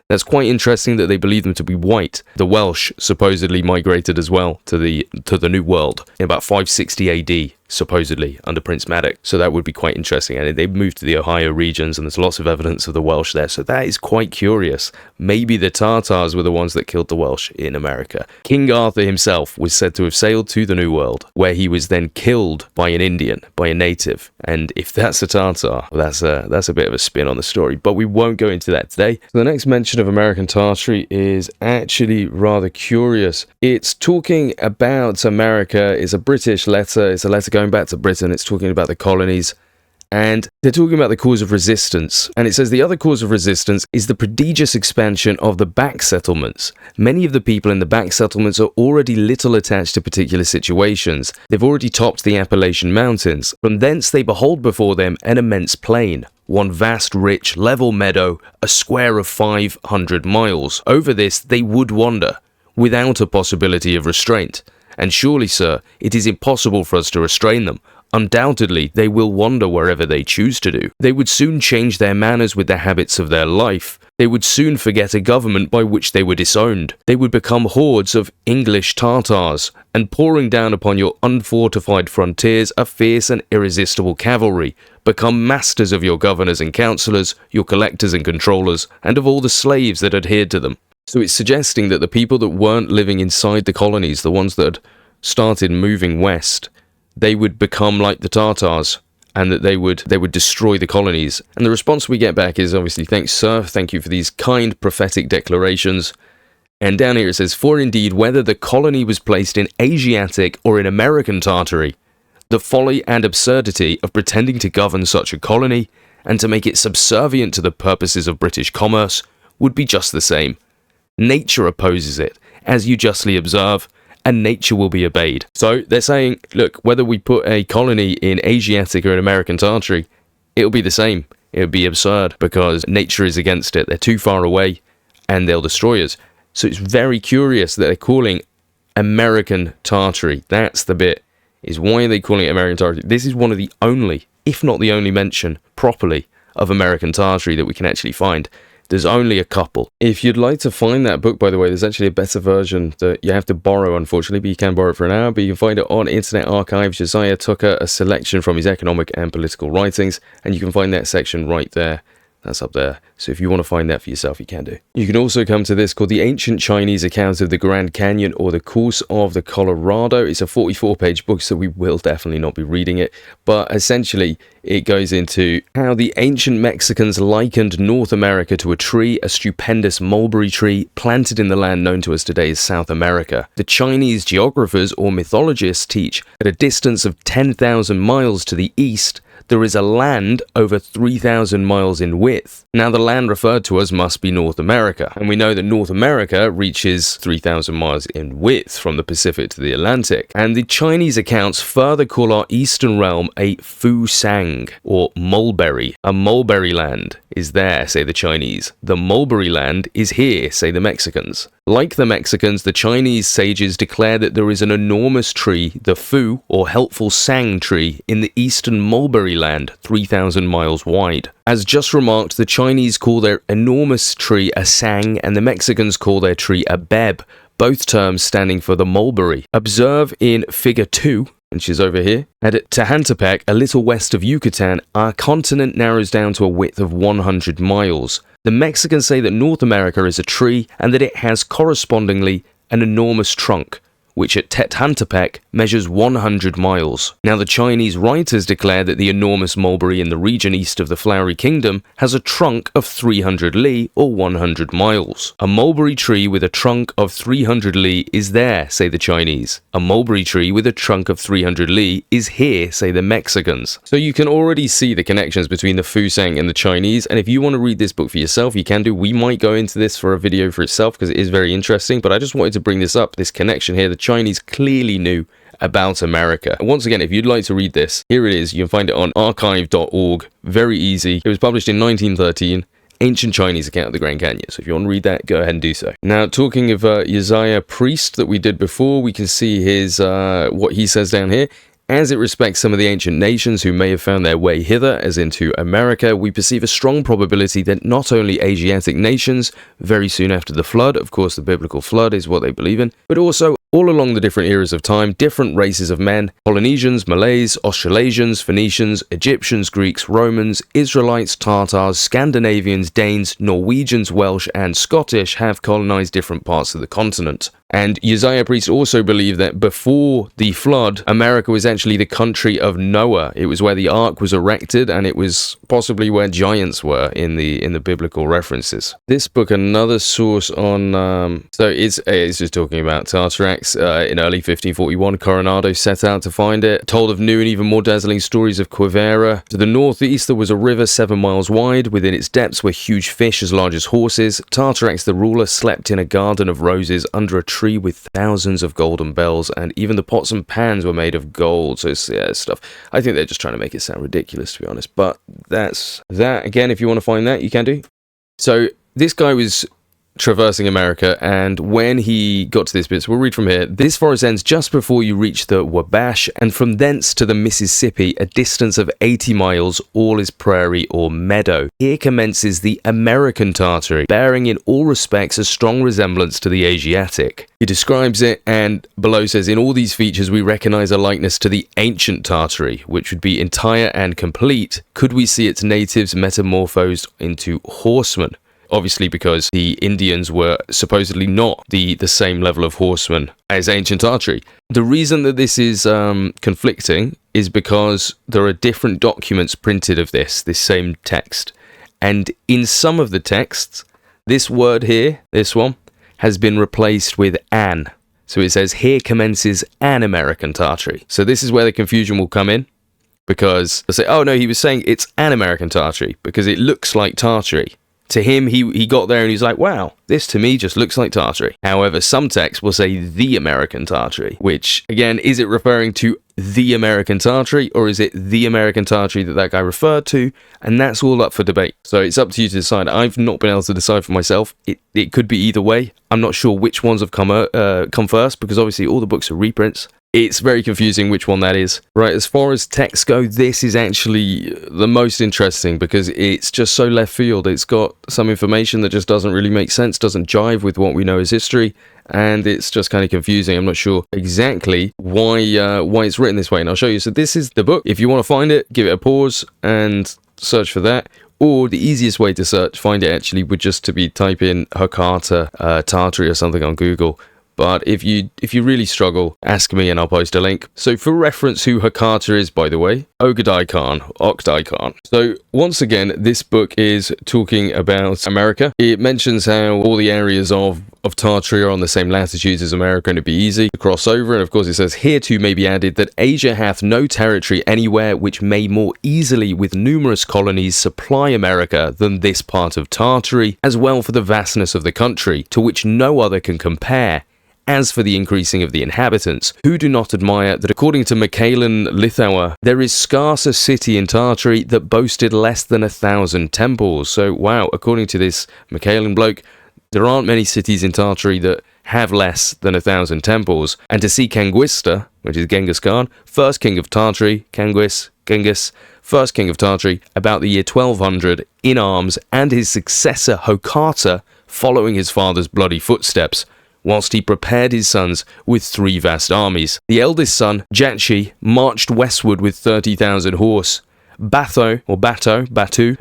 That's quite interesting that they believe them to be white. The Welsh supposedly migrated as well to the New World in about 560 AD, supposedly, under Prince Madoc. So that would be quite interesting. And they moved to the Ohio regions, and there's lots of evidence of the Welsh there. So that is quite curious. Maybe the Tartars were the ones that killed the Welsh in America. King Arthur himself was said to have sailed to the New World, where he was then killed by an Indian, by a native. And if that's a Tartar, that's a bit of a spin on the story. But we won't go into that today. So the next mention of American Tartary is actually rather curious. It's talking about America. It's a British letter. It's a letter going back to Britain. It's talking about the colonies. And they're talking about the cause of resistance. And it says the other cause of resistance is the prodigious expansion of the back settlements. Many of the people in the back settlements are already little attached to particular situations. They've already topped the Appalachian Mountains. From thence they behold before them an immense plain. One vast, rich, level meadow, a square of 500 miles. Over this they would wander, without a possibility of restraint. And surely, sir, it is impossible for us to restrain them. Undoubtedly, they will wander wherever they choose to do. They would soon change their manners with the habits of their life. They would soon forget a government by which they were disowned. They would become hordes of English Tartars, and pouring down upon your unfortified frontiers a fierce and irresistible cavalry, become masters of your governors and councillors, your collectors and controllers, and of all the slaves that adhered to them. So it's suggesting that the people that weren't living inside the colonies, the ones that had started moving west, they would become like the Tartars, and that they would destroy the colonies. And the response we get back is obviously, thanks sir, thank you for these kind prophetic declarations. And down here it says, for indeed whether the colony was placed in Asiatic or in American Tartary, the folly and absurdity of pretending to govern such a colony, and to make it subservient to the purposes of British commerce, would be just the same. Nature opposes it, as you justly observe, and nature will be obeyed. So they're saying, look, whether we put a colony in Asiatic or in American Tartary, it'll be the same. It would be absurd because nature is against it. They're too far away and they'll destroy us. So it's very curious that they're calling American Tartary. That's the bit, is why are they calling it American Tartary? This is one of the only, if not the only mention properly of American Tartary that we can actually find. There's only a couple. If you'd like to find that book, by the way, there's actually a better version that you have to borrow, unfortunately, but you can borrow it for an hour. But you can find it on Internet Archive. Josiah took a selection from his economic and political writings, and you can find that section right there. That's up there. So if you want to find that for yourself, you can do. You can also come to this called The Ancient Chinese Account of the Grand Canyon or the Course of the Colorado. It's a 44-page book, so we will definitely not be reading it. But essentially, it goes into how the ancient Mexicans likened North America to a tree, a stupendous mulberry tree planted in the land known to us today as South America. The Chinese geographers or mythologists teach at a distance of 10,000 miles to the east, there is a land over 3,000 miles in width. Now, the land referred to as must be North America, and we know that North America reaches 3,000 miles in width from the Pacific to the Atlantic. And the Chinese accounts further call our eastern realm a Fusang, or mulberry. A mulberry land is there, say the Chinese. The mulberry land is here, say the Mexicans. Like the Mexicans, the Chinese sages declare that there is an enormous tree, the Fu, or helpful Sang tree, in the eastern mulberry land, 3,000 miles wide. As just remarked, the Chinese call their enormous tree a Sang, and the Mexicans call their tree a Beb, both terms standing for the mulberry. Observe in Figure 2, which is over here, and at Tehantepec, a little west of Yucatan, our continent narrows down to a width of 100 miles. The Mexicans say that North America is a tree and that it has correspondingly an enormous trunk, which at Tehantepec measures 100 miles. Now, the Chinese writers declare that the enormous mulberry in the region east of the Flowery Kingdom has a trunk of 300 li, or 100 miles. A mulberry tree with a trunk of 300 li is there, say the Chinese. A mulberry tree with a trunk of 300 li is here, say the Mexicans. So you can already see the connections between the Fusang and the Chinese, and if you want to read this book for yourself, you can do. We might go into this for a video for itself because it is very interesting, but I just wanted to bring this up, this connection here. The Chinese clearly knew about America. And once again, if you'd like to read this, here it is. You can find it on archive.org. Very easy. It was published in 1913. Ancient Chinese Account of the Grand Canyon. So if you want to read that, go ahead and do so. Now, talking of Josiah Priest that we did before, we can see his what he says down here. As it respects some of the ancient nations who may have found their way hither, as into America, we perceive a strong probability that not only Asiatic nations, very soon after the flood, of course the biblical flood is what they believe in, but also all along the different eras of time, different races of men, Polynesians, Malays, Australasians, Phoenicians, Egyptians, Greeks, Romans, Israelites, Tartars, Scandinavians, Danes, Norwegians, Welsh, and Scottish have colonized different parts of the continent. And Josiah Priest also believed that before the flood, America was actually the country of Noah. It was where the ark was erected, and it was possibly where giants were in the biblical references. This book, another source on, so it's just talking about Tartarrax. In early 1541, Coronado set out to find it, told of new and even more dazzling stories of Quivira. To the northeast, there was a river 7 miles wide. Within its depths were huge fish as large as horses. Tartarrax, the ruler, slept in a garden of roses under a tree with thousands of golden bells, and even the pots and pans were made of gold. So it's stuff. I think they're just trying to make it sound ridiculous, to be honest. But that's that. Again, if you want to find that, you can do. So this guy was traversing America, and when he got to this bit, so we'll read from here. This forest ends just before you reach the Wabash, and from thence to the Mississippi, a distance of 80 miles, all is prairie or meadow. Here commences the American Tartary, bearing in all respects a strong resemblance to the Asiatic. He describes it, and below says, in all these features we recognize a likeness to the ancient Tartary, which would be entire and complete, could we see its natives metamorphosed into horsemen. Obviously, because the Indians were supposedly not the same level of horsemen as ancient Tartary. The reason that this is conflicting is because there are different documents printed of this same text. And in some of the texts, this word here, this one, has been replaced with an. So it says, here commences an American Tartary. So this is where the confusion will come in. Because they'll say, oh no, he was saying it's an American Tartary, because it looks like Tartary. To him, he got there and he's like, wow, this to me just looks like Tartary. However, some texts will say the American Tartary, which, again, is it referring to the American Tartary, or is it the American Tartary that guy referred to? And that's all up for debate. So it's up to you to decide. I've not been able to decide for myself. It could be either way. I'm not sure which ones have come first, because obviously all the books are reprints. It's very confusing which one that is. Right, as far as texts go, this is actually the most interesting because it's just so left field. It's got some information that just doesn't really make sense, doesn't jive with what we know as history, and it's just kind of confusing. I'm not sure exactly why it's written this way, and I'll show you. So this is the book. If you want to find it, give it a pause and search for that. Or the easiest way to find it actually would just to be type in Hakata Tartary or something on Google. But if you really struggle, ask me and I'll post a link. So for reference, who Hakata is, by the way, Ogedai Khan. So once again, this book is talking about America. It mentions how all the areas of Tartary are on the same latitudes as America and it'd be easy to cross over. And of course it says, here too may be added that Asia hath no territory anywhere which may more easily with numerous colonies supply America than this part of Tartary, as well for the vastness of the country, to which no other can compare. As for the increasing of the inhabitants, who do not admire that according to Michaelan Lithauer, there is scarce a city in Tartary that boasted less than 1,000 temples. So wow, according to this Michaelan bloke, there aren't many cities in Tartary that have less than 1,000 temples. And to see Kanguista, which is Genghis Khan, first king of Tartary, Genghis, first king of Tartary, about the year 1200, in arms, and his successor Hakata, following his father's bloody footsteps, whilst he prepared his sons with 3 vast armies. The eldest son, Jatshi, marched westward with 30,000 horse. Batu,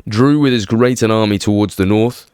drew with as great an army towards the north,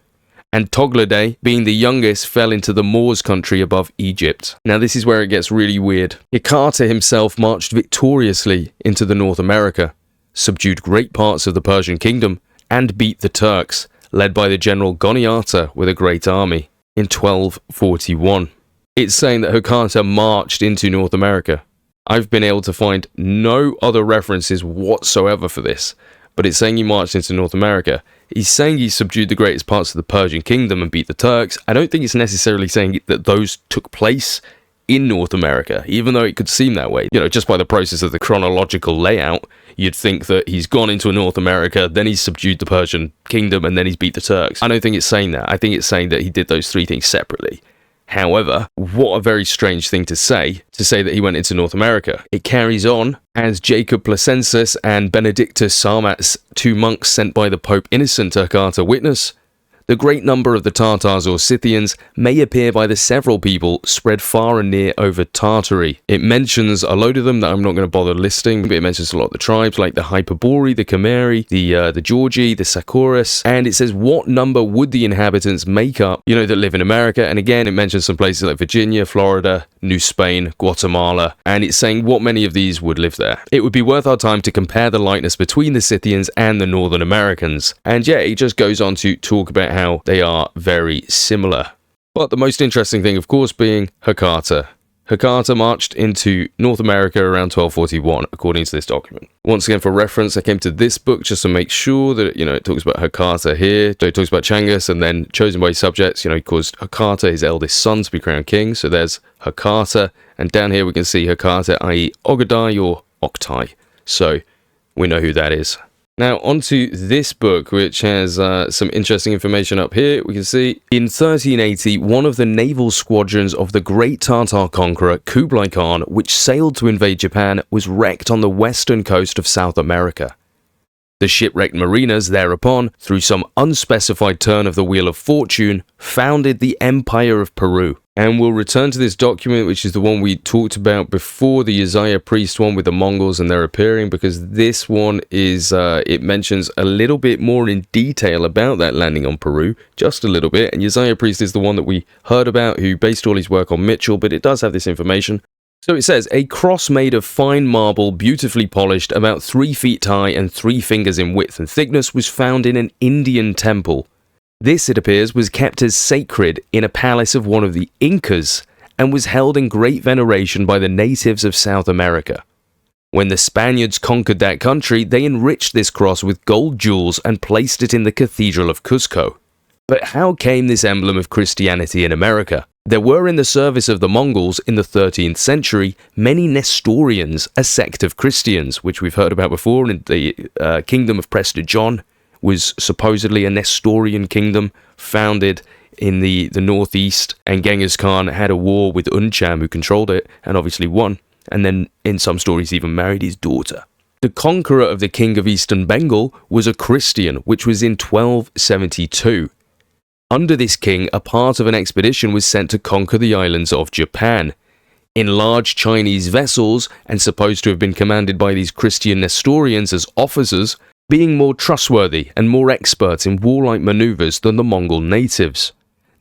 and Toglade, being the youngest, fell into the Moors country above Egypt. Now this is where it gets really weird. Hakata himself marched victoriously into the North America, subdued great parts of the Persian kingdom, and beat the Turks, led by the general Goniata with a great army. In 1241. It's saying that Hakata marched into North America. I've been able to find no other references whatsoever for this, but it's saying he marched into North America. He's saying he subdued the greatest parts of the Persian kingdom and beat the Turks. I don't think it's necessarily saying that those took place in North America, even though it could seem that way. You know, just by the process of the chronological layout, you'd think that he's gone into North America, then he's subdued the Persian kingdom, and then he's beat the Turks. I don't think it's saying that. I think it's saying that he did those 3 things separately. However, what a very strange thing to say that he went into North America. It carries on as Jacob Placensis and Benedictus Sarmats, 2 monks sent by the Pope Innocent Hakata, witness. The great number of the Tartars or Scythians may appear by the several people spread far and near over Tartary. It mentions a load of them that I'm not going to bother listing, but it mentions a lot of the tribes like the Hyperborean, the Khmeri, the Georgi, the Sakuris, and it says what number would the inhabitants make up, that live in America. And again, it mentions some places like Virginia, Florida, New Spain, Guatemala, and it's saying what many of these would live there. It would be worth our time to compare the likeness between the Scythians and the Northern Americans. And yeah, it just goes on to talk about how they are very similar. But the most interesting thing, of course, being Hakata. Hakata marched into North America around 1241, according to this document. Once again, for reference, I came to this book just to make sure that, it talks about Hakata here. So it talks about Changus, and then chosen by his subjects, he caused Hakata, his eldest son, to be crowned king. So there's Hakata, and down here we can see Hakata, i.e. Ogedai or Oktai. So we know who that is. Now, onto this book, which has some interesting information up here. We can see, in 1380, one of the naval squadrons of the great Tartar conqueror Kublai Khan, which sailed to invade Japan, was wrecked on the western coast of South America. The shipwrecked mariners thereupon, through some unspecified turn of the wheel of fortune, founded the Empire of Peru. And we'll return to this document, which is the one we talked about before, the Uzziah priest one with the Mongols and their appearing, because this one is, it mentions a little bit more in detail about that landing on Peru, just a little bit. And Uzziah priest is the one that we heard about, who based all his work on Mitchell, but it does have this information. So it says, a cross made of fine marble, beautifully polished, about 3 feet high and 3 fingers in width and thickness, was found in an Indian temple. This, it appears, was kept as sacred in a palace of one of the Incas and was held in great veneration by the natives of South America. When the Spaniards conquered that country, they enriched this cross with gold jewels and placed it in the Cathedral of Cusco. But how came this emblem of Christianity in America? There were in the service of the Mongols in the 13th century many Nestorians, a sect of Christians, which we've heard about before. In the kingdom of Prester John was supposedly a Nestorian kingdom founded in the northeast, and Genghis Khan had a war with Uncham, who controlled it, and obviously won, and then in some stories even married his daughter. The conqueror of the king of Eastern Bengal was a Christian, which was in 1272. Under this king, a part of an expedition was sent to conquer the islands of Japan. In large Chinese vessels, and supposed to have been commanded by these Christian Nestorians as officers, being more trustworthy and more expert in warlike maneuvers than the Mongol natives.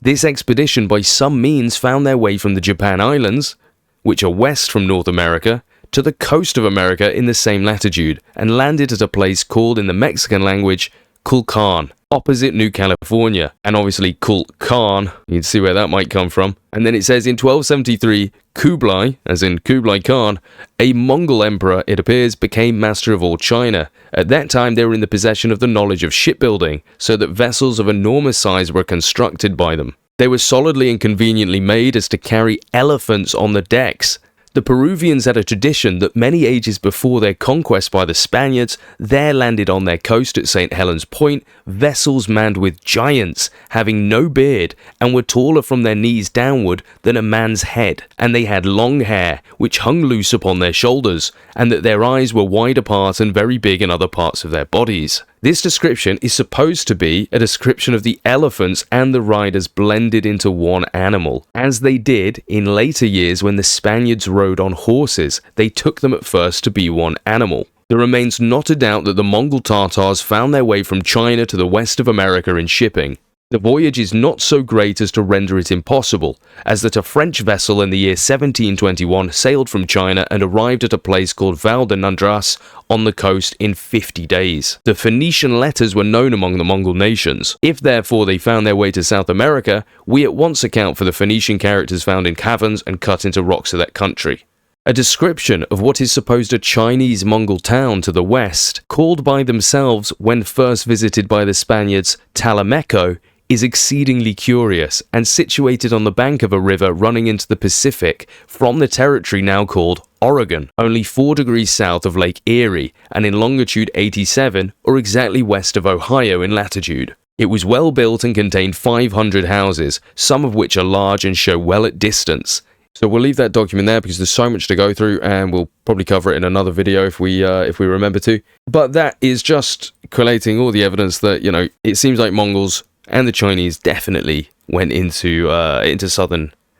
This expedition by some means found their way from the Japan Islands, which are west from North America, to the coast of America in the same latitude, and landed at a place called in the Mexican language Culcan, opposite New California. And obviously Culcan, you can see where that might come from. And then it says in 1273, Kublai, as in Kublai Khan, a Mongol emperor, it appears, became master of all China. At that time they were in the possession of the knowledge of shipbuilding, so that vessels of enormous size were constructed by them. They were solidly and conveniently made as to carry elephants on the decks. The Peruvians had a tradition that many ages before their conquest by the Spaniards, there landed on their coast at St. Helens Point vessels manned with giants, having no beard, and were taller from their knees downward than a man's head, and they had long hair, which hung loose upon their shoulders, and that their eyes were wide apart and very big in other parts of their bodies. This description is supposed to be a description of the elephants and the riders blended into one animal, as they did in later years when the Spaniards rode on horses. They took them at first to be one animal. There remains not a doubt that the Mongol Tartars found their way from China to the west of America in shipping. The voyage is not so great as to render it impossible, as that a French vessel in the year 1721 sailed from China and arrived at a place called Val de Nandras on the coast in 50 days. The Phoenician letters were known among the Mongol nations. If therefore they found their way to South America, we at once account for the Phoenician characters found in caverns and cut into rocks of that country. A description of what is supposed a Chinese Mongol town to the west, called by themselves when first visited by the Spaniards Talameco, is exceedingly curious, and situated on the bank of a river running into the Pacific from the territory now called Oregon, only 4 degrees south of Lake Erie, and in longitude 87, or exactly west of Ohio in latitude. It was well built and contained 500 houses, some of which are large and show well at distance. So we'll leave that document there because there's so much to go through, and we'll probably cover it in another video if we remember to. But that is just collating all the evidence that, it seems like Mongols and the Chinese definitely went into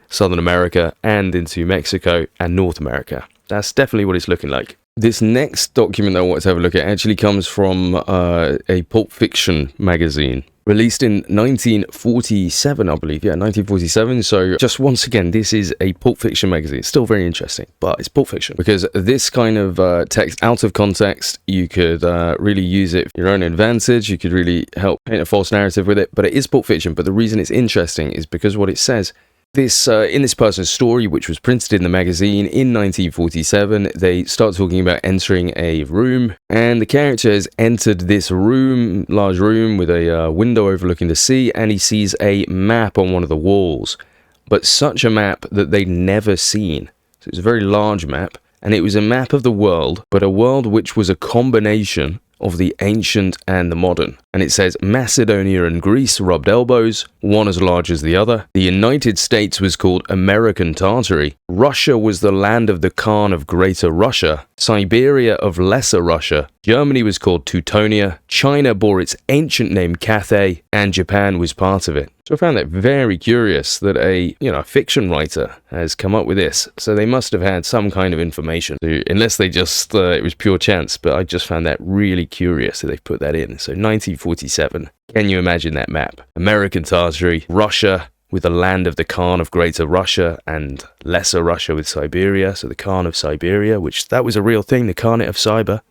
southern America and into Mexico and North America. That's definitely what it's looking like. This next document that I want to have a look at actually comes from a Pulp Fiction magazine. Released in 1947, I believe. Yeah, 1947. So just once again, this is a Pulp Fiction magazine. It's still very interesting, but it's Pulp Fiction. Because this kind of text out of context, you could really use it for your own advantage. You could really help paint a false narrative with it. But it is Pulp Fiction. But the reason it's interesting is because what it says. In this person's story, which was printed in the magazine in 1947, they start talking about entering a room, and the character has entered this room, large room with a window overlooking the sea, and he sees a map on one of the walls, but such a map that they'd never seen. So it's a very large map, and it was a map of the world, but a world which was a combination of the ancient and the modern. And it says Macedonia and Greece rubbed elbows, one as large as the other. The United States was called American Tartary. Russia was the land of the Khan of Greater Russia. Siberia of Lesser Russia. Germany was called Teutonia. China bore its ancient name Cathay, and Japan was part of it. So I found that very curious that a fiction writer has come up with this. So they must have had some kind of information, unless they just it was pure chance. But I just found that really curious that they've put that in. So 1947. Can you imagine that map? American Tartary, Russia with the land of the Khan of Greater Russia, and Lesser Russia with Siberia. So the Khan of Siberia, which that was a real thing, the Khanate of Siber.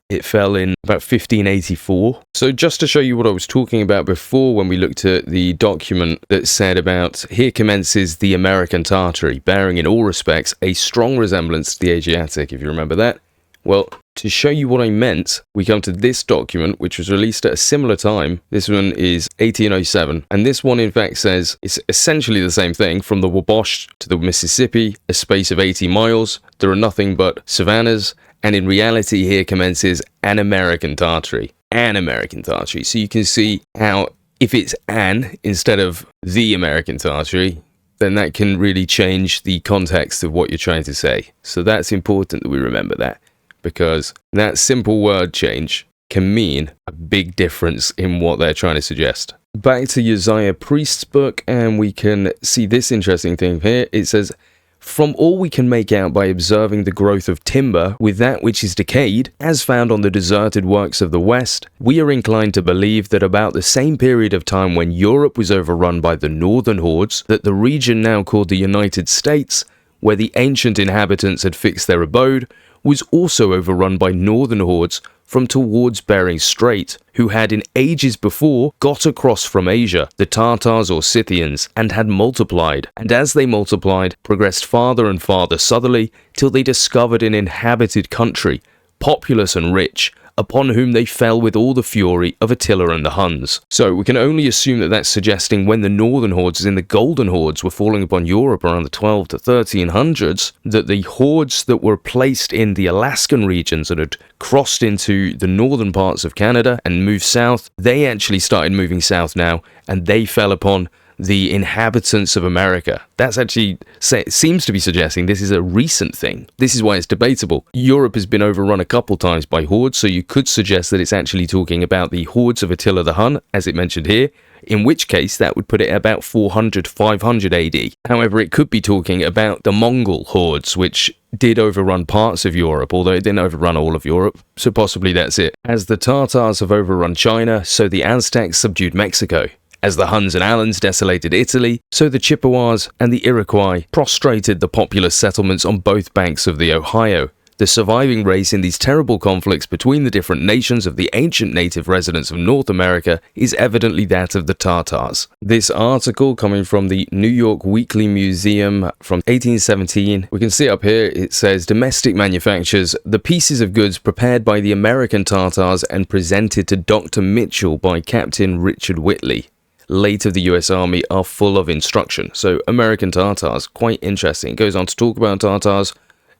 It fell in about 1584. So just to show you what I was talking about before when we looked at the document that said about, here commences the American Tartary, bearing in all respects a strong resemblance to the Asiatic, if you remember that. Well, To show you what I meant, we come to this document, which was released at a similar time. This one is 1807, and this one in fact says it's essentially the same thing. From the Wabash to the Mississippi, a space of 80 miles, there are nothing but savannas, and in reality here commences an American Tartary. An American Tartary. So you can see how if it's an instead of the American Tartary, then that can really change the context of what you're trying to say. So that's important that we remember that, because that simple word change can mean a big difference in what they're trying to suggest. Back to Uzziah Priest's book, and we can see this interesting thing here. It says, from all we can make out by observing the growth of timber with that which is decayed, as found on the deserted works of the West, we are inclined to believe that about the same period of time when Europe was overrun by the northern hordes, that the region now called the United States, where the ancient inhabitants had fixed their abode, was also overrun by northern hordes from towards Bering Strait, who had in ages before got across from Asia, the Tartars or Scythians, and had multiplied, and as they multiplied, progressed farther and farther southerly, till they discovered an inhabited country, populous and rich, upon whom they fell with all the fury of Attila and the Huns. So we can only assume that that's suggesting when the northern hordes, as in the golden hordes, were falling upon Europe around the 12 to 1300s, that the hordes that were placed in the Alaskan regions and had crossed into the northern parts of Canada and moved south, they actually started moving south now, and they fell upon the inhabitants of America. That's actually seems to be suggesting this is a recent thing. This is why it's debatable. Europe has been overrun a couple times by hordes, so you could suggest that it's actually talking about the hordes of Attila the Hun, as it mentioned here, in which case that would put it at about 400-500 AD. However, it could be talking about the Mongol hordes, which did overrun parts of Europe, although it didn't overrun all of Europe, so possibly that's it. As the Tartars have overrun China, so the Aztecs subdued Mexico. As the Huns and Alans desolated Italy, so the Chippewas and the Iroquois prostrated the populous settlements on both banks of the Ohio. The surviving race in these terrible conflicts between the different nations of the ancient native residents of North America is evidently that of the Tartars. This article, coming from the New York Weekly Museum from 1817, we can see up here, it says, domestic manufactures, the pieces of goods prepared by the American Tartars and presented to Dr. Mitchell by Captain Richard Whitley, late of the US Army, are full of instruction. So American Tartars, quite interesting. It goes on to talk about Tartars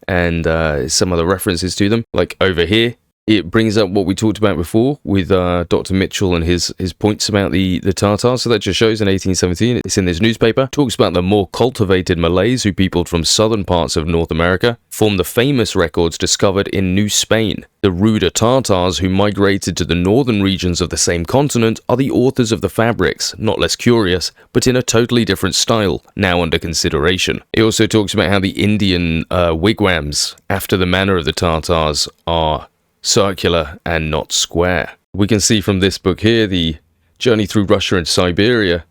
and some other references to them. Like over here, it brings up what we talked about before with Dr. Mitchell and his points about the Tartars. So that just shows in 1817, it's in this newspaper, talks about the more cultivated Malays who peopled from southern parts of North America, formed the famous records discovered in New Spain. The ruder Tartars who migrated to the northern regions of the same continent are the authors of the fabrics, not less curious, but in a totally different style, now under consideration. It also talks about how the Indian wigwams, after the manner of the Tartars, are circular and not square. We can see from this book here the journey through Russia and Siberia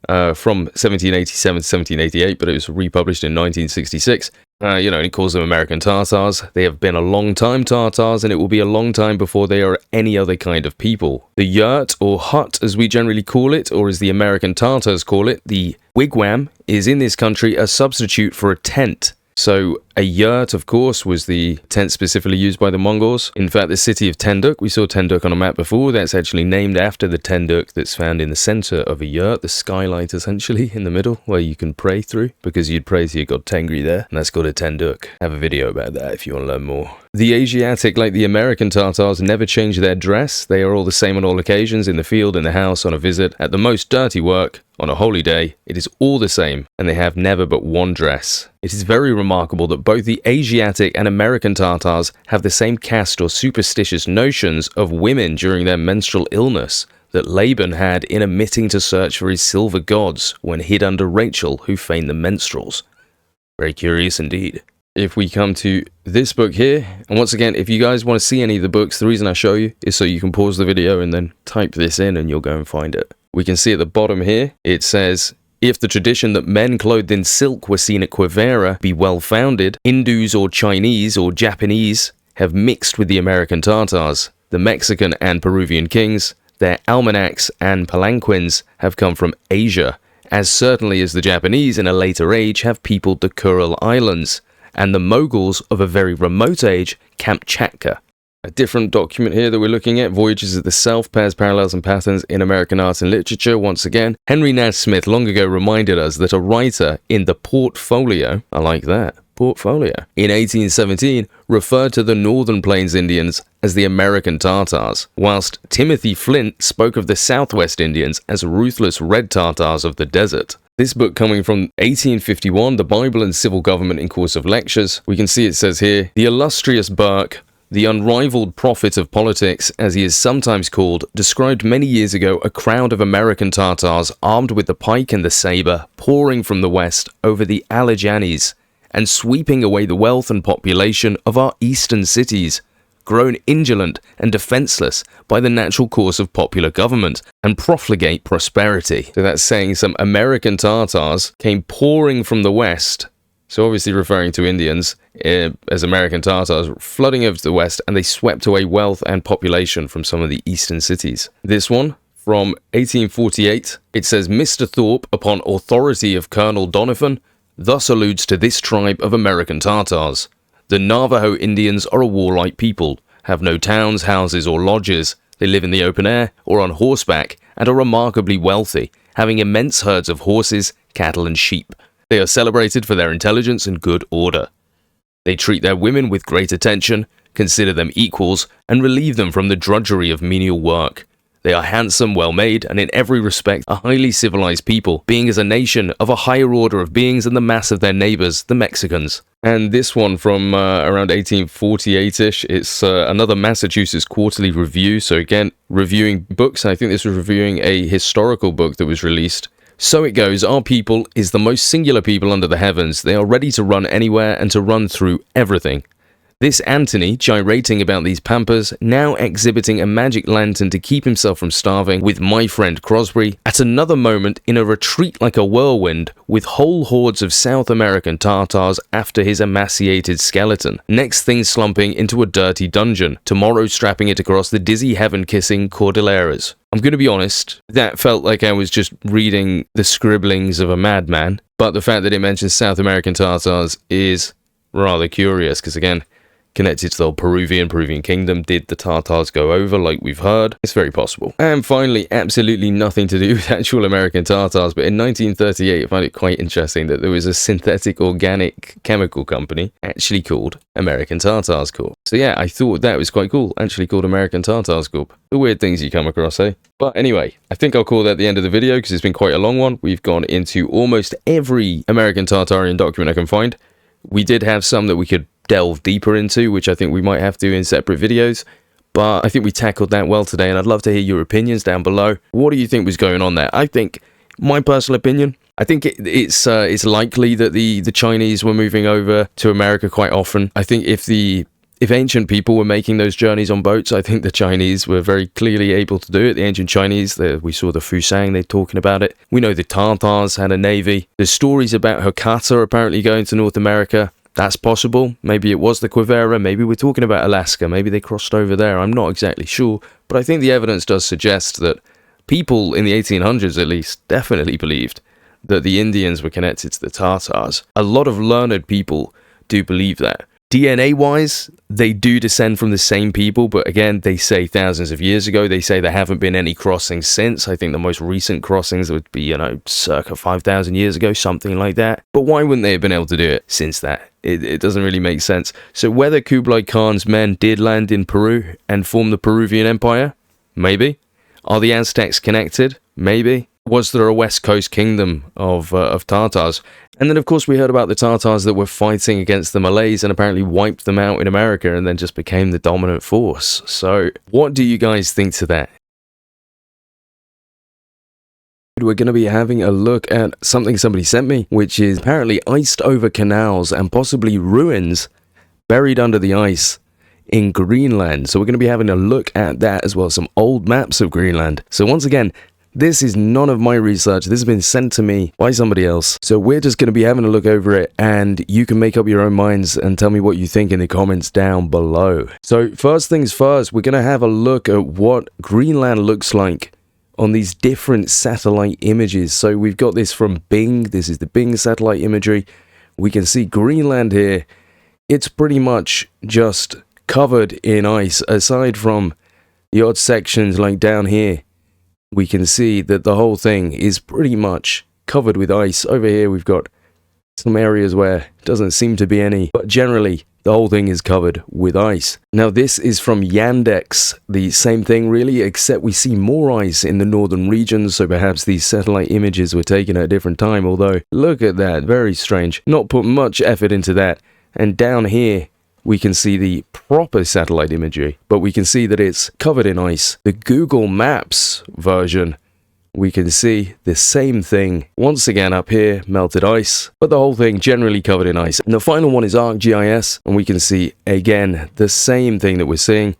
from 1787 to 1788, but it was republished in 1966. It calls them American Tartars. They have been a long time Tartars, and it will be a long time before they are any other kind of people. The yurt, or hut as we generally call it, or as the American Tartars call it, the wigwam, is in this country a substitute for a tent. So a yurt, of course, was the tent specifically used by the Mongols. In fact, the city of Tenduk, we saw Tenduk on a map before, that's actually named after the Tenduk that's found in the center of a yurt, the skylight essentially in the middle where you can pray through, because you'd pray to your god Tengri there, and that's called a Tenduk. I have a video about that if you want to learn more. The Asiatic, like the American Tartars, never change their dress. They are all the same on all occasions, in the field, in the house, on a visit, at the most dirty work, on a holy day. It is all the same, and they have never but one dress. It is very remarkable that both the Asiatic and American Tartars have the same caste or superstitious notions of women during their menstrual illness that Laban had in omitting to search for his silver gods when hid under Rachel, who feigned the minstrels. Very curious indeed. If we come to this book here, and once again, if you guys want to see any of the books, the reason I show you is so you can pause the video and then type this in and you'll go and find it. We can see at the bottom here, it says, if the tradition that men clothed in silk were seen at Quivira be well-founded, Hindus or Chinese or Japanese have mixed with the American Tartars. The Mexican and Peruvian kings, their almanacs and palanquins have come from Asia, as certainly as the Japanese in a later age have peopled the Kuril Islands, and the Mongols of a very remote age, Kamchatka. A different document here that we're looking at, Voyages of the Self, Pairs, Parallels and Patterns in American Art and Literature. Once again, Henry Nasmith long ago reminded us that a writer in the portfolio, I like that, portfolio, in 1817 referred to the Northern Plains Indians as the American Tartars, whilst Timothy Flint spoke of the Southwest Indians as ruthless red Tartars of the desert. This book coming from 1851, The Bible and Civil Government in Course of Lectures, we can see it says here, the illustrious Burke, the unrivaled prophet of politics, as he is sometimes called, described many years ago a crowd of American Tartars armed with the pike and the saber, pouring from the west over the Alleghanies, and sweeping away the wealth and population of our eastern cities, grown indolent and defenseless by the natural course of popular government, and profligate prosperity. So that's saying some American Tartars came pouring from the west, so obviously referring to Indians as American Tartars, flooding over to the west, and they swept away wealth and population from some of the eastern cities. This one, from 1848, it says, Mr. Thorpe, upon authority of Colonel Donovan, thus alludes to this tribe of American Tartars. The Navajo Indians are a warlike people, have no towns, houses, or lodges. They live in the open air or on horseback, and are remarkably wealthy, having immense herds of horses, cattle, and sheep. They are celebrated for their intelligence and good order. They treat their women with great attention, consider them equals, and relieve them from the drudgery of menial work. They are handsome, well-made, and in every respect a highly civilized people, being as a nation of a higher order of beings than the mass of their neighbors, the Mexicans. And this one from around 1848-ish, it's another Massachusetts Quarterly Review, so again, reviewing books. I think this was reviewing a historical book that was released. So it goes, our people is the most singular people under the heavens. They are ready to run anywhere and to run through everything. This Antony, gyrating about these pampas, now exhibiting a magic lantern to keep himself from starving, with my friend Crosby, at another moment in a retreat like a whirlwind, with whole hordes of South American Tartars after his emaciated skeleton, next thing slumping into a dirty dungeon, tomorrow strapping it across the dizzy heaven-kissing Cordilleras. I'm going to be honest, that felt like I was just reading the scribblings of a madman, but the fact that it mentions South American Tartars is rather curious, because again, connected to the old Peruvian kingdom. Did the Tartars go over, like we've heard? It's very possible. And finally, absolutely nothing to do with actual American Tartars, but in 1938, I find it quite interesting that there was a synthetic organic chemical company actually called American Tartars Corp. So yeah, I thought that was quite cool, actually called American Tartars Corp. The weird things you come across, eh? But anyway, I think I'll call that the end of the video, because it's been quite a long one. We've gone into almost every American Tartarian document I can find. We did have some that we could delve deeper into, which I think we might have to in separate videos, but I think we tackled that well today, and I'd love to hear your opinions down below. What do you think was going on there? I think, my personal opinion, I think it's likely that the Chinese were moving over to America quite often. I think if ancient people were making those journeys on boats, I think the Chinese were very clearly able to do it. The ancient Chinese, we saw the Fusang, they're talking about it. We know the Tartars had a navy. There's stories about Hakata apparently going to North America. That's possible. Maybe it was the Quivira. Maybe we're talking about Alaska. Maybe they crossed over there. I'm not exactly sure. But I think the evidence does suggest that people in the 1800s, at least, definitely believed that the Indians were connected to the Tartars. A lot of learned people do believe that. DNA-wise, they do descend from the same people, but again, they say thousands of years ago. They say there haven't been any crossings since. I think the most recent crossings would be, circa 5,000 years ago, something like that. But why wouldn't they have been able to do it since that? It doesn't really make sense. So whether Kublai Khan's men did land in Peru and form the Peruvian Empire? Maybe. Are the Aztecs connected? Maybe. Was there a West Coast kingdom of Tartars? And then, of course, we heard about the Tartars that were fighting against the Malays and apparently wiped them out in America and then just became the dominant force. So, what do you guys think to that? We're going to be having a look at something somebody sent me, which is apparently iced over canals and possibly ruins buried under the ice in Greenland. So we're going to be having a look at that, as well as some old maps of Greenland. So once again, this is none of my research. This has been sent to me by somebody else. So we're just going to be having a look over it, and you can make up your own minds and tell me what you think in the comments down below. So first things first, we're going to have a look at what Greenland looks like on these different satellite images. So we've got this from Bing. This is the Bing satellite imagery. We can see Greenland here. It's pretty much just covered in ice. Aside from the odd sections like down here, we can see that the whole thing is pretty much covered with ice. Over here we've got some areas where it doesn't seem to be any, but generally the whole thing is covered with ice. Now this is from Yandex, the same thing really, except we see more ice in the northern regions, so perhaps these satellite images were taken at a different time, although look at that, very strange. Not put much effort into that. And down here we can see the proper satellite imagery, but we can see that it's covered in ice. The Google Maps version, we can see the same thing. Once again up here, melted ice, but the whole thing generally covered in ice. And the final one is ArcGIS, and we can see again the same thing that we're seeing,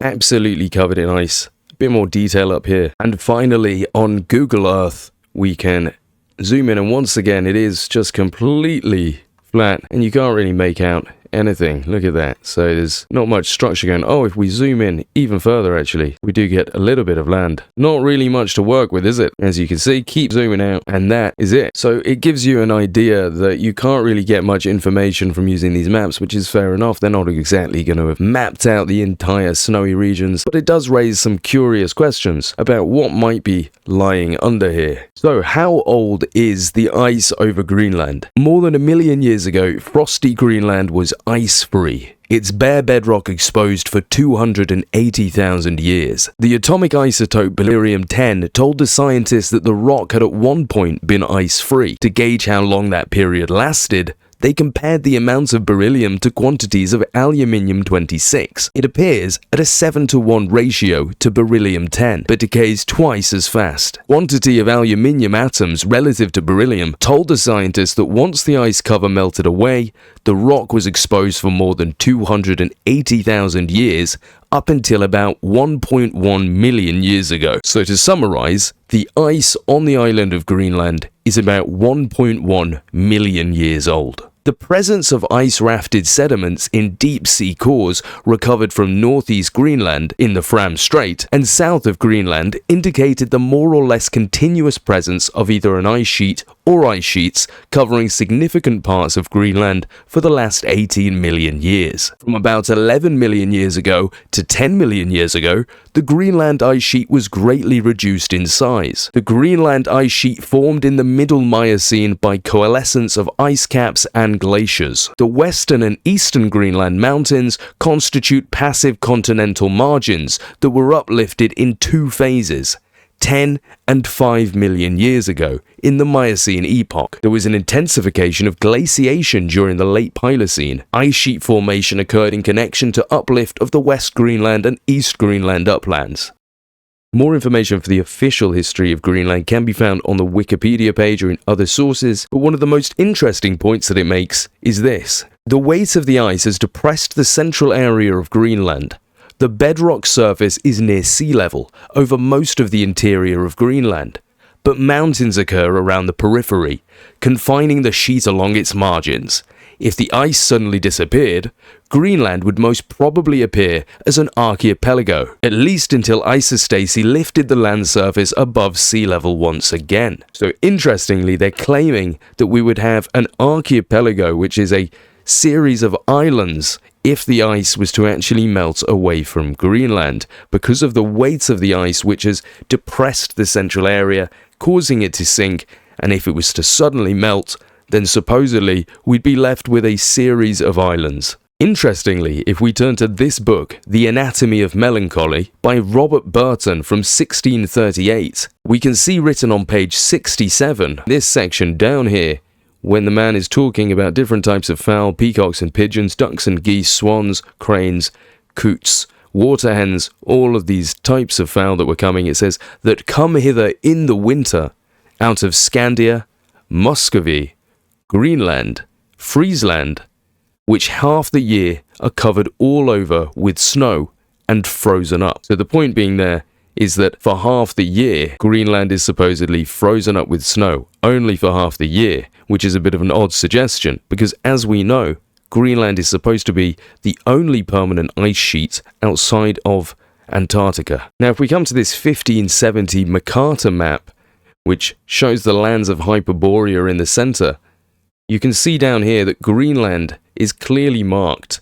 absolutely covered in ice. A bit more detail up here. And finally on Google Earth, we can zoom in, and once again it is just completely flat, and you can't really make out anything. Look at that. So there's not much structure going. Oh, if we zoom in even further, actually, we do get a little bit of land. Not really much to work with, is it? As you can see, keep zooming out, and that is it. So it gives you an idea that you can't really get much information from using these maps, which is fair enough. They're not exactly going to have mapped out the entire snowy regions, but it does raise some curious questions about what might be lying under here. So how old is the ice over Greenland? More than 1 million years ago, frosty Greenland was ice-free. Its bare bedrock exposed for 280,000 years. The atomic isotope beryllium-10 told the scientists that the rock had at one point been ice-free. To gauge how long that period lasted, they compared the amounts of beryllium to quantities of aluminium-26. It appears at a 7:1 ratio to beryllium-10, but decays twice as fast. Quantity of aluminium atoms relative to beryllium told the scientists that once the ice cover melted away, the rock was exposed for more than 280,000 years, up until about 1.1 million years ago. So to summarize, the ice on the island of Greenland is about 1.1 million years old. The presence of ice-rafted sediments in deep-sea cores recovered from northeast Greenland in the Fram Strait and south of Greenland indicated the more or less continuous presence of either an ice sheet or ice sheets covering significant parts of Greenland for the last 18 million years. From about 11 million years ago to 10 million years ago, the Greenland ice sheet was greatly reduced in size. The Greenland ice sheet formed in the Middle Miocene by coalescence of ice caps and glaciers. The western and eastern Greenland mountains constitute passive continental margins that were uplifted in two phases. 10 and 5 million years ago, in the Miocene epoch, there was an intensification of glaciation during the late Pliocene. Ice sheet formation occurred in connection to uplift of the West Greenland and East Greenland uplands. More information for the official history of Greenland can be found on the Wikipedia page or in other sources, but one of the most interesting points that it makes is this. The weight of the ice has depressed the central area of Greenland. The bedrock surface is near sea level over most of the interior of Greenland, but mountains occur around the periphery, confining the sheet along its margins. If the ice suddenly disappeared, Greenland would most probably appear as an archipelago, at least until isostasy lifted the land surface above sea level once again. So interestingly, they're claiming that we would have an archipelago, which is a series of islands, if the ice was to actually melt away from Greenland, because of the weight of the ice which has depressed the central area, causing it to sink, and if it was to suddenly melt, then supposedly we'd be left with a series of islands. Interestingly, if we turn to this book, The Anatomy of Melancholy, by Robert Burton from 1638, we can see written on page 67, this section down here, when the man is talking about different types of fowl, peacocks and pigeons, ducks and geese, swans, cranes, coots, water hens, all of these types of fowl that were coming, it says, that come hither in the winter, out of Scandia, Muscovy, Greenland, Friesland, which half the year are covered all over with snow and frozen up. So the point being there is that for half the year, Greenland is supposedly frozen up with snow, only for half the year, which is a bit of an odd suggestion, because as we know, Greenland is supposed to be the only permanent ice sheet outside of Antarctica. Now, if we come to this 1570 Mercator map, which shows the lands of Hyperborea in the center, you can see down here that Greenland is clearly marked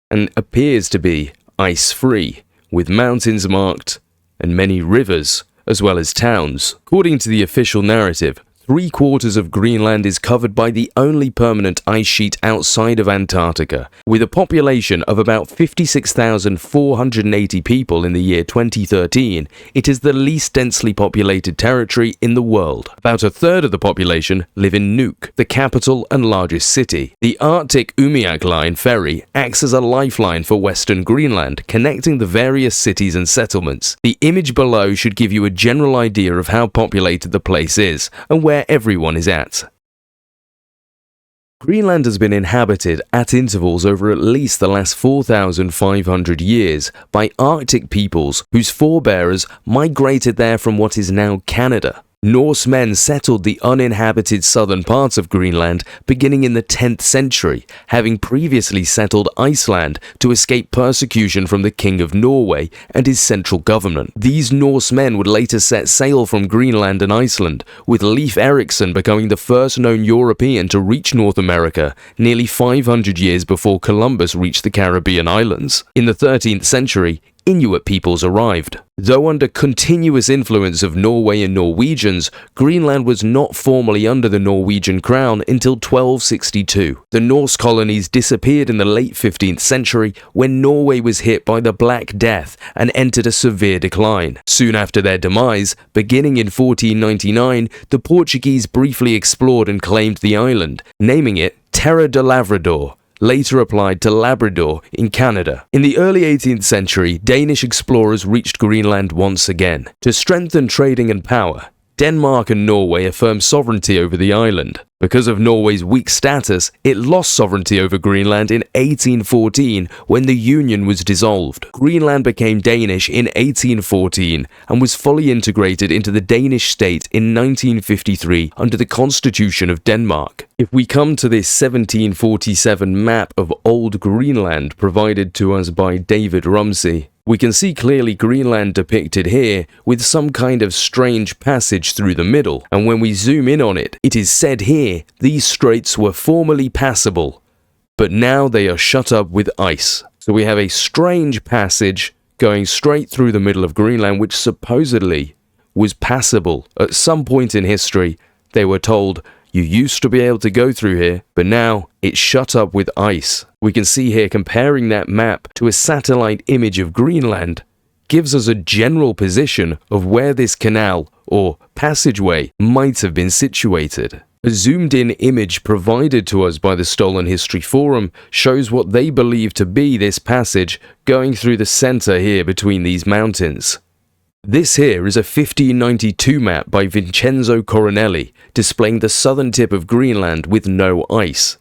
and appears to be ice-free, with mountains marked and many rivers, as well as towns. According to the official narrative, 3/4 of Greenland is covered by the only permanent ice sheet outside of Antarctica. With a population of about 56,480 people in the year 2013, it is the least densely populated territory in the world. About a third of the population live in Nuuk, the capital and largest city. The Arctic Umiak Line ferry acts as a lifeline for Western Greenland, connecting the various cities and settlements. The image below should give you a general idea of how populated the place is, and where everyone is at. Greenland has been inhabited at intervals over at least the last 4,500 years by Arctic peoples whose forebears migrated there from what is now Canada. Norsemen settled the uninhabited southern parts of Greenland beginning in the 10th century, having previously settled Iceland to escape persecution from the King of Norway and his central government. These Norsemen would later set sail from Greenland and Iceland, with Leif Erikson becoming the first known European to reach North America, nearly 500 years before Columbus reached the Caribbean islands. In the 13th century, Inuit peoples arrived. Though under continuous influence of Norway and Norwegians, Greenland was not formally under the Norwegian crown until 1262. The Norse colonies disappeared in the late 15th century when Norway was hit by the Black Death and entered a severe decline. Soon after their demise, beginning in 1499, the Portuguese briefly explored and claimed the island, naming it Terra de Lavrador, later applied to Labrador in Canada. In the early 18th century, Danish explorers reached Greenland once again. To strengthen trading and power, Denmark and Norway affirmed sovereignty over the island. Because of Norway's weak status, it lost sovereignty over Greenland in 1814 when the Union was dissolved. Greenland became Danish in 1814 and was fully integrated into the Danish state in 1953 under the Constitution of Denmark. If we come to this 1747 map of Old Greenland provided to us by David Rumsey, we can see clearly Greenland depicted here with some kind of strange passage through the middle, and when we zoom in on it, it is said here these straits were formerly passable, but now they are shut up with ice. So we have a strange passage going straight through the middle of Greenland which supposedly was passable. At some point in history, they were told, you used to be able to go through here, but now it's shut up with ice. We can see here comparing that map to a satellite image of Greenland gives us a general position of where this canal or passageway might have been situated. A zoomed-in image provided to us by the Stolen History Forum shows what they believe to be this passage going through the center here between these mountains. This here is a 1592 map by Vincenzo Coronelli displaying the southern tip of Greenland with no ice.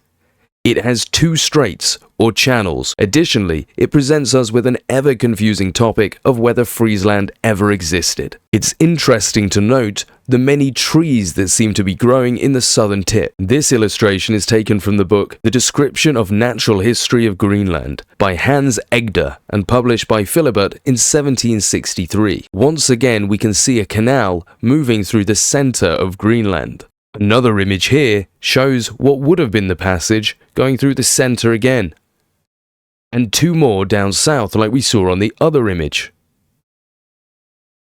It has 2 straits, or channels. Additionally, it presents us with an ever-confusing topic of whether Friesland ever existed. It's interesting to note the many trees that seem to be growing in the southern tip. This illustration is taken from the book The Description of Natural History of Greenland by Hans Egder and published by Philibert in 1763. Once again, we can see a canal moving through the center of Greenland. Another image here shows what would have been the passage going through the center again. And 2 more down south like we saw on the other image.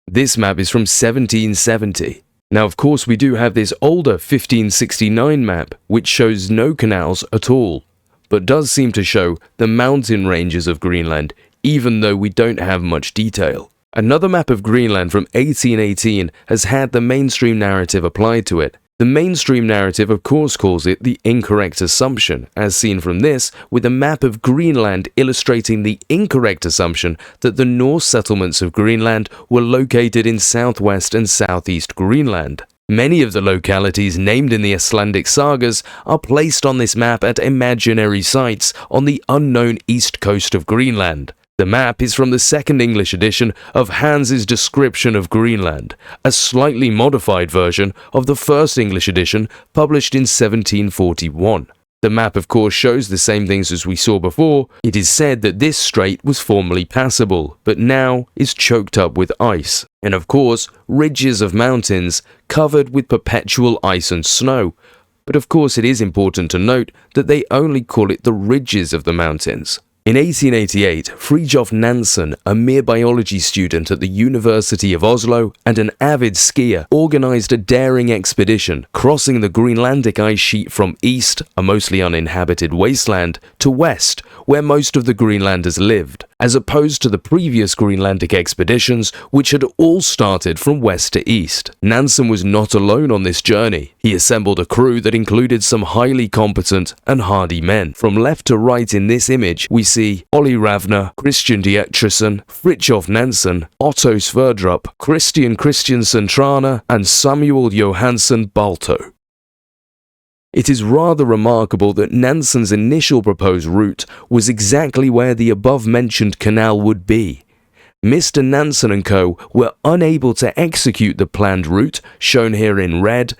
This map is from 1770. Now of course we do have this older 1569 map which shows no canals at all, but does seem to show the mountain ranges of Greenland even though we don't have much detail. Another map of Greenland from 1818 has had the mainstream narrative applied to it. The mainstream narrative of course calls it the incorrect assumption, as seen from this, with a map of Greenland illustrating the incorrect assumption that the Norse settlements of Greenland were located in southwest and southeast Greenland. Many of the localities named in the Icelandic sagas are placed on this map at imaginary sites on the unknown east coast of Greenland. The map is from the second English edition of Hans's Description of Greenland, a slightly modified version of the first English edition published in 1741. The map of course shows the same things as we saw before. It is said that this strait was formerly passable, but now is choked up with ice. And of course, ridges of mountains covered with perpetual ice and snow. But of course it is important to note that they only call it the ridges of the mountains. In 1888, Fridtjof Nansen, a mere biology student at the University of Oslo and an avid skier, organized a daring expedition, crossing the Greenlandic ice sheet from east, a mostly uninhabited wasteland, to west, where most of the Greenlanders lived, as opposed to the previous Greenlandic expeditions, which had all started from west to east. Nansen was not alone on this journey. He assembled a crew that included some highly competent and hardy men. From left to right in this image, we see Olli Ravner, Christian Dietrichson, Fridtjof Nansen, Otto Sverdrup, Christian Christiansen Trana, and Samuel Johansson Balto. It is rather remarkable that Nansen's initial proposed route was exactly where the above-mentioned canal would be. Mr. Nansen and co. were unable to execute the planned route, shown here in red,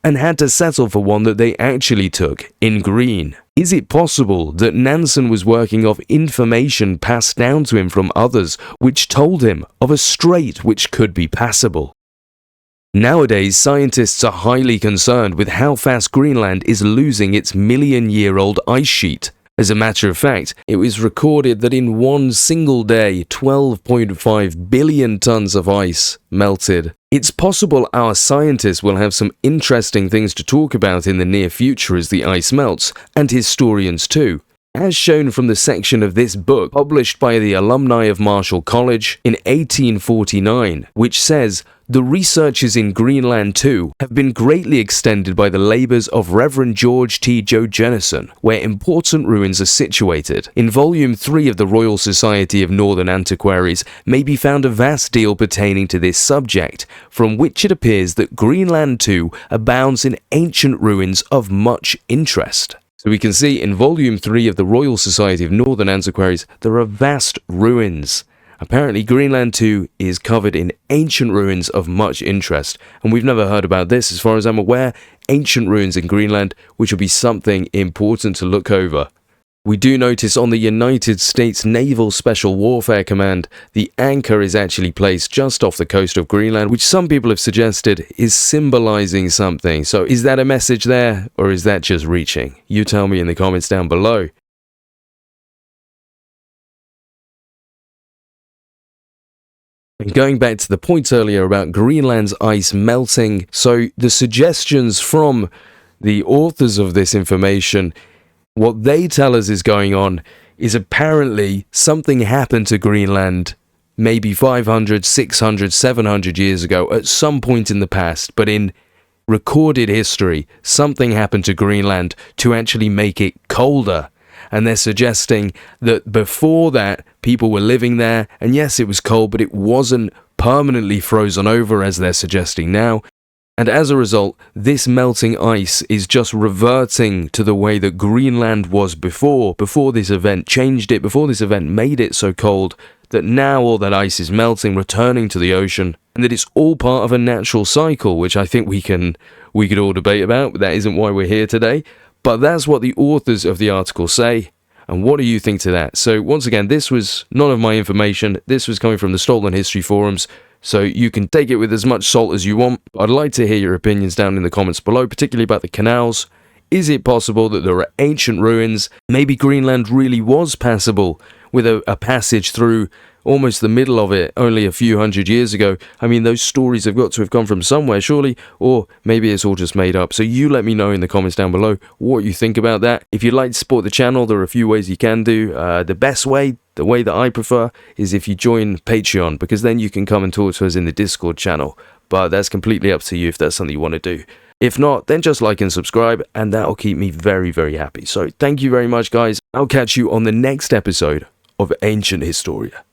and had to settle for one that they actually took, in green. Is it possible that Nansen was working off information passed down to him from others, which told him of a strait which could be passable? Nowadays, scientists are highly concerned with how fast Greenland is losing its million-year-old ice sheet. As a matter of fact, it was recorded that in one single day, 12.5 billion tons of ice melted. It's possible our scientists will have some interesting things to talk about in the near future as the ice melts, and historians too. As shown from the section of this book published by the alumni of Marshall College in 1849, which says, "The researches in Greenland too have been greatly extended by the labours of Reverend George T. Jojenison, where important ruins are situated. In Volume 3 of the Royal Society of Northern Antiquaries may be found a vast deal pertaining to this subject, from which it appears that Greenland too abounds in ancient ruins of much interest." So we can see in Volume 3 of the Royal Society of Northern Antiquaries, there are vast ruins. Apparently Greenland too is covered in ancient ruins of much interest, and we've never heard about this as far as I'm aware, ancient ruins in Greenland, which will be something important to look over. We do notice on the United States Naval Special Warfare Command, the anchor is actually placed just off the coast of Greenland, which some people have suggested is symbolizing something. So is that a message there, or is that just reaching? You tell me in the comments down below. And going back to the point earlier about Greenland's ice melting, so the suggestions from the authors of this information, what they tell us is going on is apparently something happened to Greenland maybe 500, 600, 700 years ago at some point in the past, but in recorded history, something happened to Greenland to actually make it colder. And they're suggesting that before that, people were living there, and yes, it was cold, but it wasn't permanently frozen over as they're suggesting now. And as a result, this melting ice is just reverting to the way that Greenland was before this event changed it, before this event made it so cold, that now all that ice is melting, returning to the ocean, and that it's all part of a natural cycle, which I think we could all debate about, but that isn't why we're here today. But that's what the authors of the article say. And what do you think to that? So once again, this was none of my information. This was coming from the Stolen History forums. So you can take it with as much salt as you want. I'd like to hear your opinions down in the comments below, particularly about the canals. Is it possible that there are ancient ruins? Maybe Greenland really was passable with a passage through almost the middle of it only a few hundred years ago. I mean, those stories have got to have come from somewhere, surely, or maybe it's all just made up. So you let me know in the comments down below what you think about that. If you'd like to support the channel, there are a few ways you can do. The best way, the way that I prefer, is if you join Patreon, because then you can come and talk to us in the Discord channel. But that's completely up to you if that's something you want to do. If not, then just like and subscribe, and that'll keep me very, very happy. So thank you very much, guys. I'll catch you on the next episode of Ancient Historia.